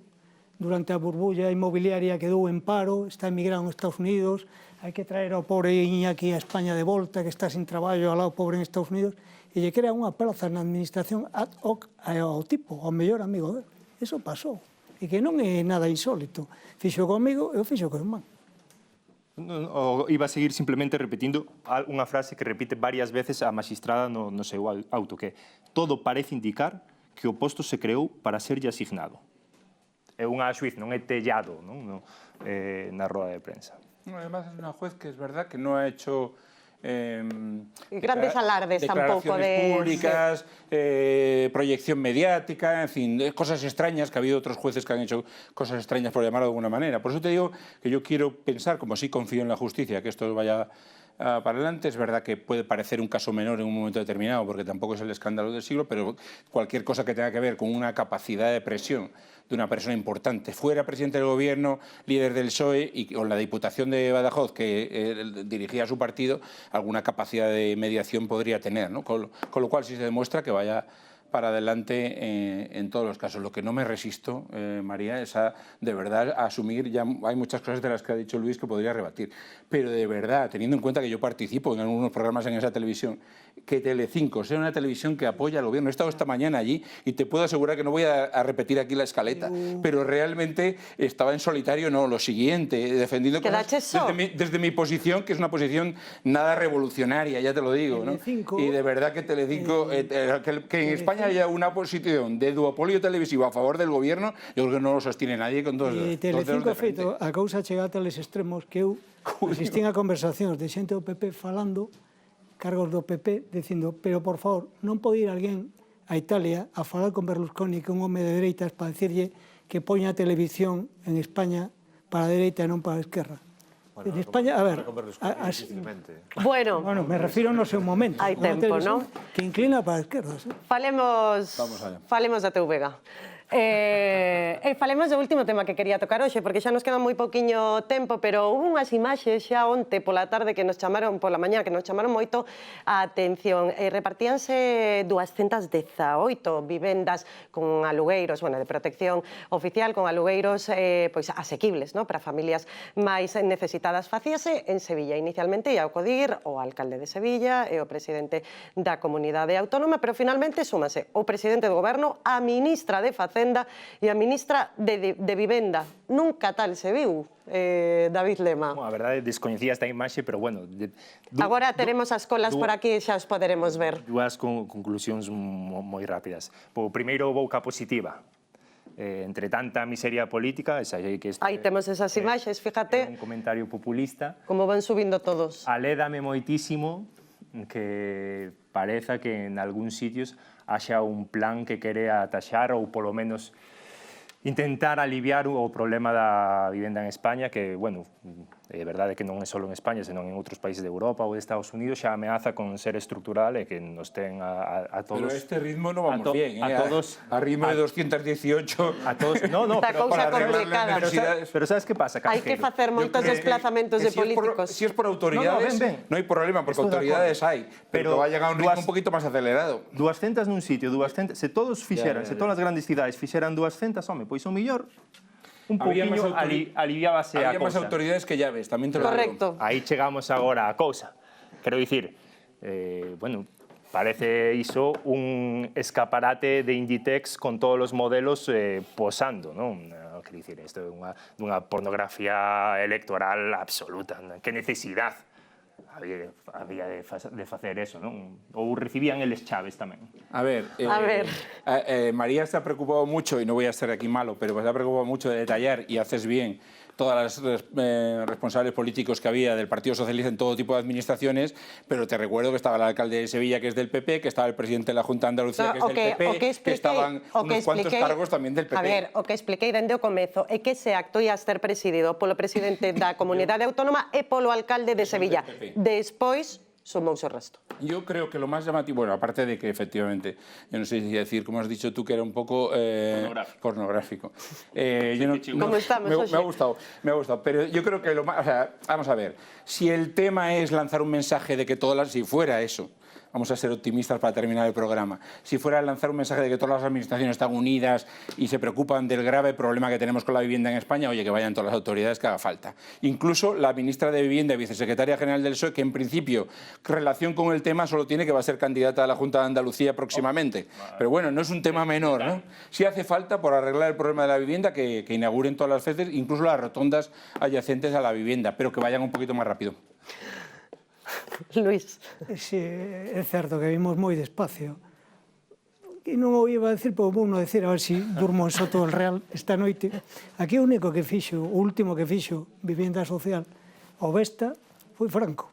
durante a burbulla inmobiliaria quedou en paro, está emigrado en Estados Unidos, hai que traer ao pobre Iñaki a España de volta, que está sin traballo ao lado pobre en Estados Unidos, e lle crea unha plaza na administración ad hoc ao tipo, ao mellor amigo dele. Eso pasou, e que non é nada insólito. Fixo comigo e o fixo co irmán. Iba a seguir simplemente repetindo unha frase que repite varias veces a magistrada no seu auto, que todo parece indicar que o posto se creou para serlle asignado. É unha xuiz, non é tellado na roda de prensa. Además, es unha juez que es verdad que non ha hecho... grandes alardes tampouco de públicas, proyección mediática, en fin, cosas extrañas, que ha habido otros jueces que han hecho cosas extrañas, por llamarlo de alguna manera. Por eso te digo que yo quiero pensar, como sí confío en la justicia, que esto vaya para adelante. Es verdad que puede parecer un caso menor en un momento determinado, porque tampoco es el escándalo del siglo, pero cualquier cosa que tenga que ver con una capacidad de presión de una persona importante, fuera presidente del gobierno, líder del PSOE y con la Diputación de Badajoz, que dirigía su partido, alguna capacidad de mediación podría tener, ¿no? Con lo cual sí se demuestra que vaya para adelante en todos los casos. Lo que no me resisto, María, es a, de verdad, a asumir, ya hay muchas cosas de las que ha dicho Luis que podría rebatir, pero de verdad, teniendo en cuenta que yo participo en algunos programas en esa televisión, que Telecinco sea una televisión que apoya al gobierno. He estado esta mañana allí y te puedo asegurar que no voy a repetir aquí la escaleta, pero realmente estaba en solitario, no, lo siguiente, defendiendo cosas desde mi posición, que es una posición nada revolucionaria, ya te lo digo, ¿no? Y de verdad que Telecinco, que en España haya una posición de duopolio televisivo a favor del gobierno, yo creo que no lo sostiene nadie con dos dedos. Telecinco feito, a cousa chega a tales extremos que eu asistín a conversacións de xente do PP falando, cargos do PP, dicindo, pero por favor, non pode ir alguén a Italia a falar con Berlusconi, que é un home de dereitas, para decirlle que poña a televisión en España para a dereita e non para a esquerra. En España, a ver... Bueno, me refiro no seu momento. hai tempo, non? Que inclina para a esquerda. Falemos da TVG. Falemos do último tema que quería tocar hoxe, porque xa nos queda moi pouquiño tempo, pero hubo unhas imaxes xa onte pola tarde que nos chamaron, pola mañá, que nos chamaron moito a atención. Repartíanse 218 vivendas con alugueiros, bueno, de protección oficial, con alugueiros pois asequibles, ¿no?, para familias máis necesitadas. Facíase en Sevilla inicialmente, e ao codir o alcalde de Sevilla e o presidente da comunidade autónoma, pero finalmente súmase o presidente do goberno, a ministra de Facenda e a ministra de Vivenda. Nunca tal se viu, David Lema. A verdade, descoñecía esta imaxe, pero bueno... Agora teremos as colas por aquí e xa os poderemos ver. Dúas conclusións moi rápidas. Primeiro, boca positiva. Entre tanta miseria política, aí temos esas imaxes, fíjate. Un comentario populista. Como van subindo todos. Alédame moitísimo que pareza que en algúns sitios haxa un plan que quere ataxar ou polo menos intentar aliviar o problema da vivenda en España, que, bueno, é verdade que non é só en España, senón en outros países de Europa ou de Estados Unidos, xa ameaza con ser estructural e que nos ten a todos... Pero este ritmo non vamos bien, a todos... A ritmo de 218... A todos... No, pero para arreglar las necesidades... Pero sabes que pasa, Hai que facer moitos desplazamentos de políticos. Si es por autoridades, no hai problema, porque autoridades hai, pero vai llegar a un ritmo un poquito máis acelerado. 200 nun sitio, 200... Se todos fixeran, se todas as grandes cidades fixeran 200, home, pois o millor... Un poquinho aliviábase a cousa. Había máis autoridades que llaves, tamén te lo digo. Correcto. Aí chegamos agora a cousa. Quero dicir, bueno, parece iso un escaparate de Inditex con todos os modelos posando, non? Quero dicir, isto é unha pornografía electoral absoluta. Que necesidade había de facer eso, non? Ou recibían eles chaves tamén. A ver, María se ha preocupado mucho, y no voy a ser aquí malo, pero se ha preocupado mucho de detallar, y haces bien, todas las responsables políticos que había del Partido Socialista en todo tipo de administraciones, pero te recuerdo que estaba el alcalde de Sevilla, que es del PP, que estaba el presidente de la Junta de Andalucía, que es del PP, que estaban unos cuantos cargos tamén del PP. A ver, o que expliquei dende o comezo é que ese acto ia ser presidido polo presidente da Comunidade Autónoma e polo alcalde de Sevilla. Despois, sumouse o resto. Yo creo que lo más llamativo, bueno, aparte de que efectivamente, yo no sé si decir, como has dicho tú, que era un poco pornográfico. ¿Cómo estamos? Me ha gustado, pero yo creo que lo más, o sea, vamos a ver, si el tema es lanzar un mensaje de que todas las, si fuera eso, vamos a ser optimistas para terminar el programa, si fuera a lanzar un mensaje de que todas las administraciones están unidas y se preocupan del grave problema que tenemos con la vivienda en España, oye, que vayan todas las autoridades que haga falta. Incluso la ministra de Vivienda y vicesecretaria general del PSOE, que en principio, relación con el tema, solo tiene que va a ser candidata a la Junta de Andalucía próximamente. Pero bueno, no es un tema menor, ¿no? Sí hace falta, por arreglar el problema de la vivienda, que inauguren todas las veces, incluso las rotondas adyacentes a la vivienda, pero que vayan un poquito más rápido. Luis. Sí, é certo que vimos moi despacio. E non o iba a decir, pero vou non decir, a ver se durmo en Soto del Real esta noite. Aquí o único que fixo, o último que fixo Vivienda Social, o Vesta, foi Franco.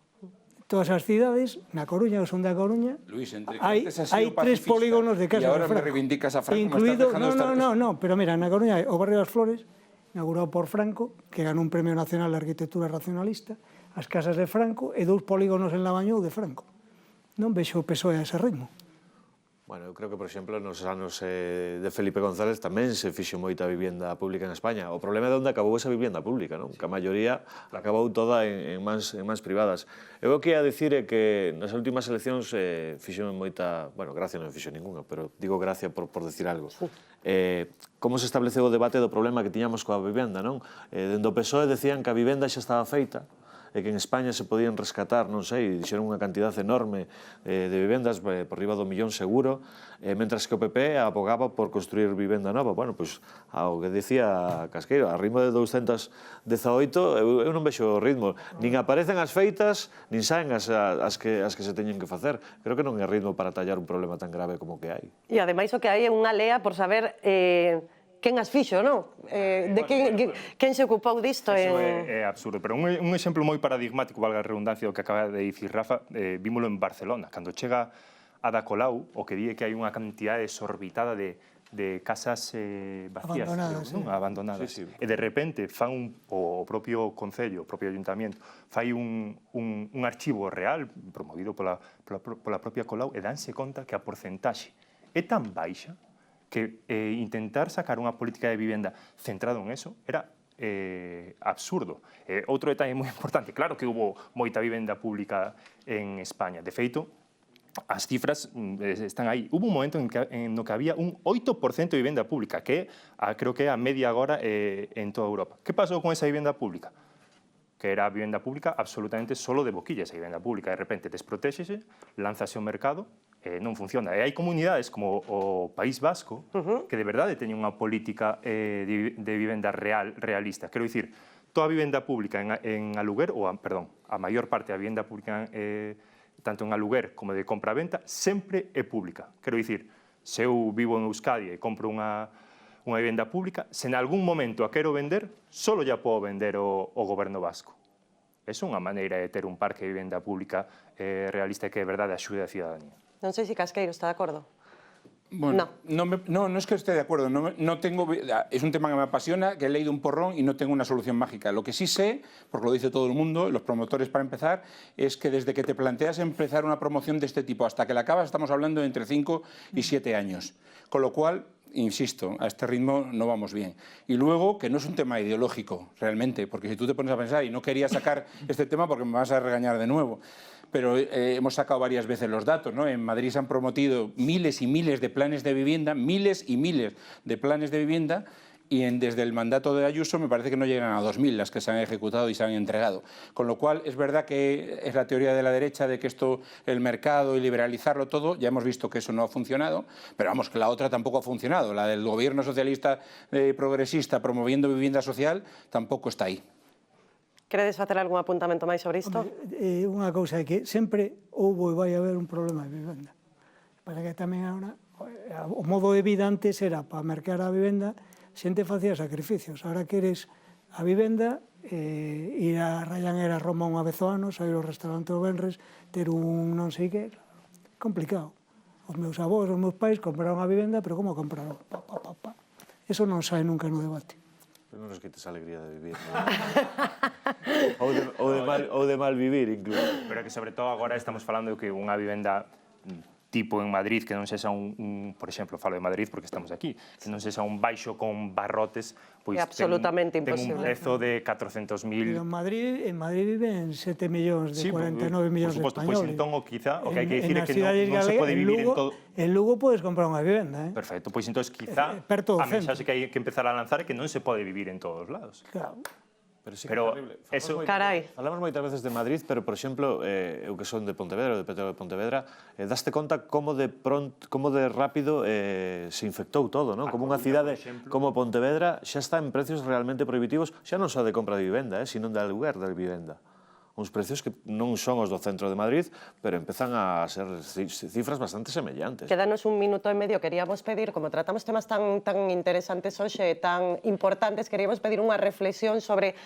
Todas as cidades, na Coruña, que son da Coruña, Luis, hai 3 polígonos de casa de Franco. E agora me reivindicas a Franco, incluído, no, pero mira, na Coruña, o barrio das Flores, inaugurado por Franco, que ganó un premio nacional de arquitectura racionalista, as casas de Franco e 2 polígonos en Lavañou de Franco. Non vexo o PSOE a ese ritmo. Bueno, eu creo que, por exemplo, nos anos de Felipe González tamén se fixo moita vivenda pública en España. O problema é onde acabou esa vivenda pública, non? Que a maioría acabou toda en mans privadas. Eu o que ia dicir é que nas últimas eleccións fixo moita... Bueno, Gracia non fixo ninguna, pero digo Gracia por decir algo. Como se estableceu o debate do problema que tiñamos coa vivenda, non? Dende o PSOE decían que a vivenda xa estaba feita, e que en España se podían rescatar, non sei, dixeron unha cantidad enorme de vivendas por riba do 1.000.000 seguro, mentras que o PP abogaba por construir vivenda nova. Bueno, pois, ao que decía Casqueiro, a ritmo de 218, eu non vexo o ritmo. Nin aparecen as feitas, nin saen as que se teñen que facer. Creo que non é ritmo para tallar un problema tan grave como que hai. E ademais o que hai é unha lea por saber quen as fixo, non? De quen se ocupou disto? Eso é absurdo, pero un exemplo moi paradigmático, valga a redundancia, o que acaba de dicir Rafa, vímolo en Barcelona, cando chega Ada Colau, o que di que hai unha cantidad exorbitada de casas vacías, abandonadas. Sí. E de repente fan o propio Concello, o propio Ayuntamiento, fai un archivo real, promovido pola propia Colau, e danse conta que a porcentaxe é tan baixa que intentar sacar unha política de vivenda centrado en eso era absurdo. Outro detalle moi importante, claro que hubo moita vivenda pública en España. De feito, as cifras están aí. Hubo un momento no que había un 8% de vivenda pública, que creo que é a media agora en toda Europa. Que pasou con esa vivenda pública? Que era a vivenda pública absolutamente solo de boquilla, esa vivenda pública. De repente desprotéxese, lánzase ao mercado, non funciona. E hai comunidades como o País Vasco que de verdade teñen unha política de vivenda realista. Quero dicir, toda a vivenda pública en aluguer, a maior parte da vivenda pública tanto en aluguer como de compra-venta, sempre é pública. Quero dicir, se eu vivo en Euskadi e compro unha vivenda pública, se en algún momento a quero vender, solo ya podo vender o goberno vasco. É unha maneira de ter un parque de vivenda pública realista que de verdade axude a ciudadanía. Non sei se Casqueiro está de acordo. Bueno, no es que esté de acuerdo, es un tema que me apasiona, que he leído un porrón y no tengo una solución mágica. Lo que sí sé, porque lo dice todo el mundo, los promotores para empezar, es que desde que te planteas empezar una promoción de este tipo hasta que la acabas estamos hablando de entre 5 y 7 años. Con lo cual, insisto, a este ritmo no vamos bien. Y luego, que no es un tema ideológico, realmente, porque si tú te pones a pensar, y no quería sacar este tema porque me vas a regañar de nuevo, pero hemos sacado varias veces los datos, ¿no? En Madrid se han promovido miles y miles de planes de vivienda, miles y miles de planes de vivienda, y desde el mandato de Ayuso me parece que no llegan a 2.000 las que se han ejecutado y se han entregado. Con lo cual, es verdad que es la teoría de la derecha de que esto, el mercado y liberalizarlo todo, ya hemos visto que eso no ha funcionado, pero vamos, que la otra tampoco ha funcionado. La del gobierno socialista progresista promoviendo vivienda social tampoco está aí. Queredes facer algún apuntamento máis sobre isto? Unha cousa é que sempre houve e vai haber un problema de vivenda. Para que tamén agora, o modo de vida antes era para mercar a vivenda, xente facía sacrificios. Ahora queres a vivenda, ir a Ryanair a Roma unha vez ao ano, sair ao restaurante o venres, ter un non sei que, complicado. Os meus avós, os meus pais compraron a vivenda, pero como compraron? Eso non sai nunca no debate. Pero non nos quites a alegría de vivir, non? ou de mal vivir, incluso. Pero que, sobre todo, agora estamos falando de que unha vivenda tipo en Madrid, que non sexa por exemplo, falo de Madrid porque estamos aquí, que non sexa un baixo con barrotes, pois é absolutamente ten imposible. un prezo de 400.000... En Madrid viven 7 millóns de 49 millóns de españoles. Pois entón, o que hai que dicir é que non se pode vivir en todo... En Lugo podes comprar unha vivenda, Perfecto, pois entón, quizá, a mensaxe que hai que empezar a lanzar é que non se pode vivir en todos os lados. Claro. Pero sí que é terrible. Eso... Carai. Falamos moitas veces de Madrid, pero, por exemplo, eu que son de Pontevedra, de Petro de Pontevedra, daste conta como de rápido se infectou todo, non? Como unha cidade como Pontevedra xa está en precios realmente prohibitivos, xa non só de compra de vivenda, sino de aluguer de vivenda. Uns precios que non son os do centro de Madrid, pero empezan a ser cifras bastante semellantes. Quédanos un minuto e medio, queríamos pedir, como tratamos temas tan interesantes hoxe, tan importantes, queríamos pedir unha reflexión sobre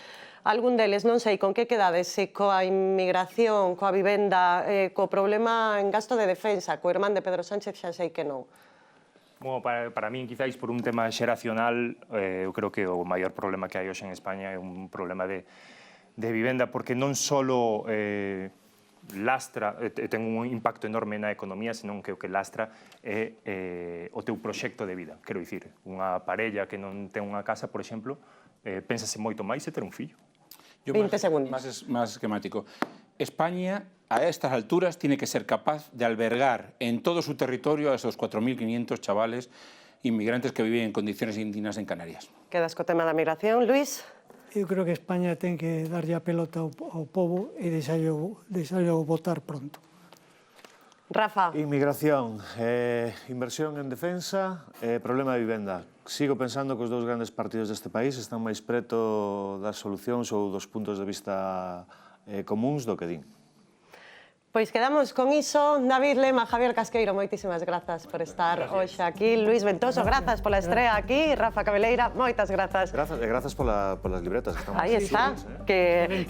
algún deles, non sei, con que quedades, se coa inmigración, coa vivenda, co problema en gasto de defensa, co irmán de Pedro Sánchez, xa sei que non. Bueno, para min, quizáis por un tema xeracional, eu creo que o maior problema que hai hoxe en España é un problema de vivenda, porque non só lastra, ten un impacto enorme na economía, senón que o que lastra é o teu proxecto de vida. Quero dicir, unha parella que non ten unha casa, por exemplo, pénsase moito máis e ter un fillo. 20 segundos. Más esquemático. España, a estas alturas, tiene que ser capaz de albergar en todo su territorio a esos 4.500 chavales inmigrantes que viven en condiciones indignas en Canarias. Quedas co tema da migración, Luís? Eu creo que España ten que darlle a pelota ao pobo e deixarlo votar pronto. Rafa. Inmigración, inversión en defensa, problema de vivenda. Sigo pensando que os dous grandes partidos deste país están máis preto das solucións ou dos puntos de vista comuns do que din. Pois quedamos con iso. David Lema, Javier Casqueiro, moitísimas grazas por estar hoxe aquí. Luís Ventoso, grazas pola estrea aquí. Rafa Cabeleira, moitas grazas. Grazas polas libretas. Aí está, que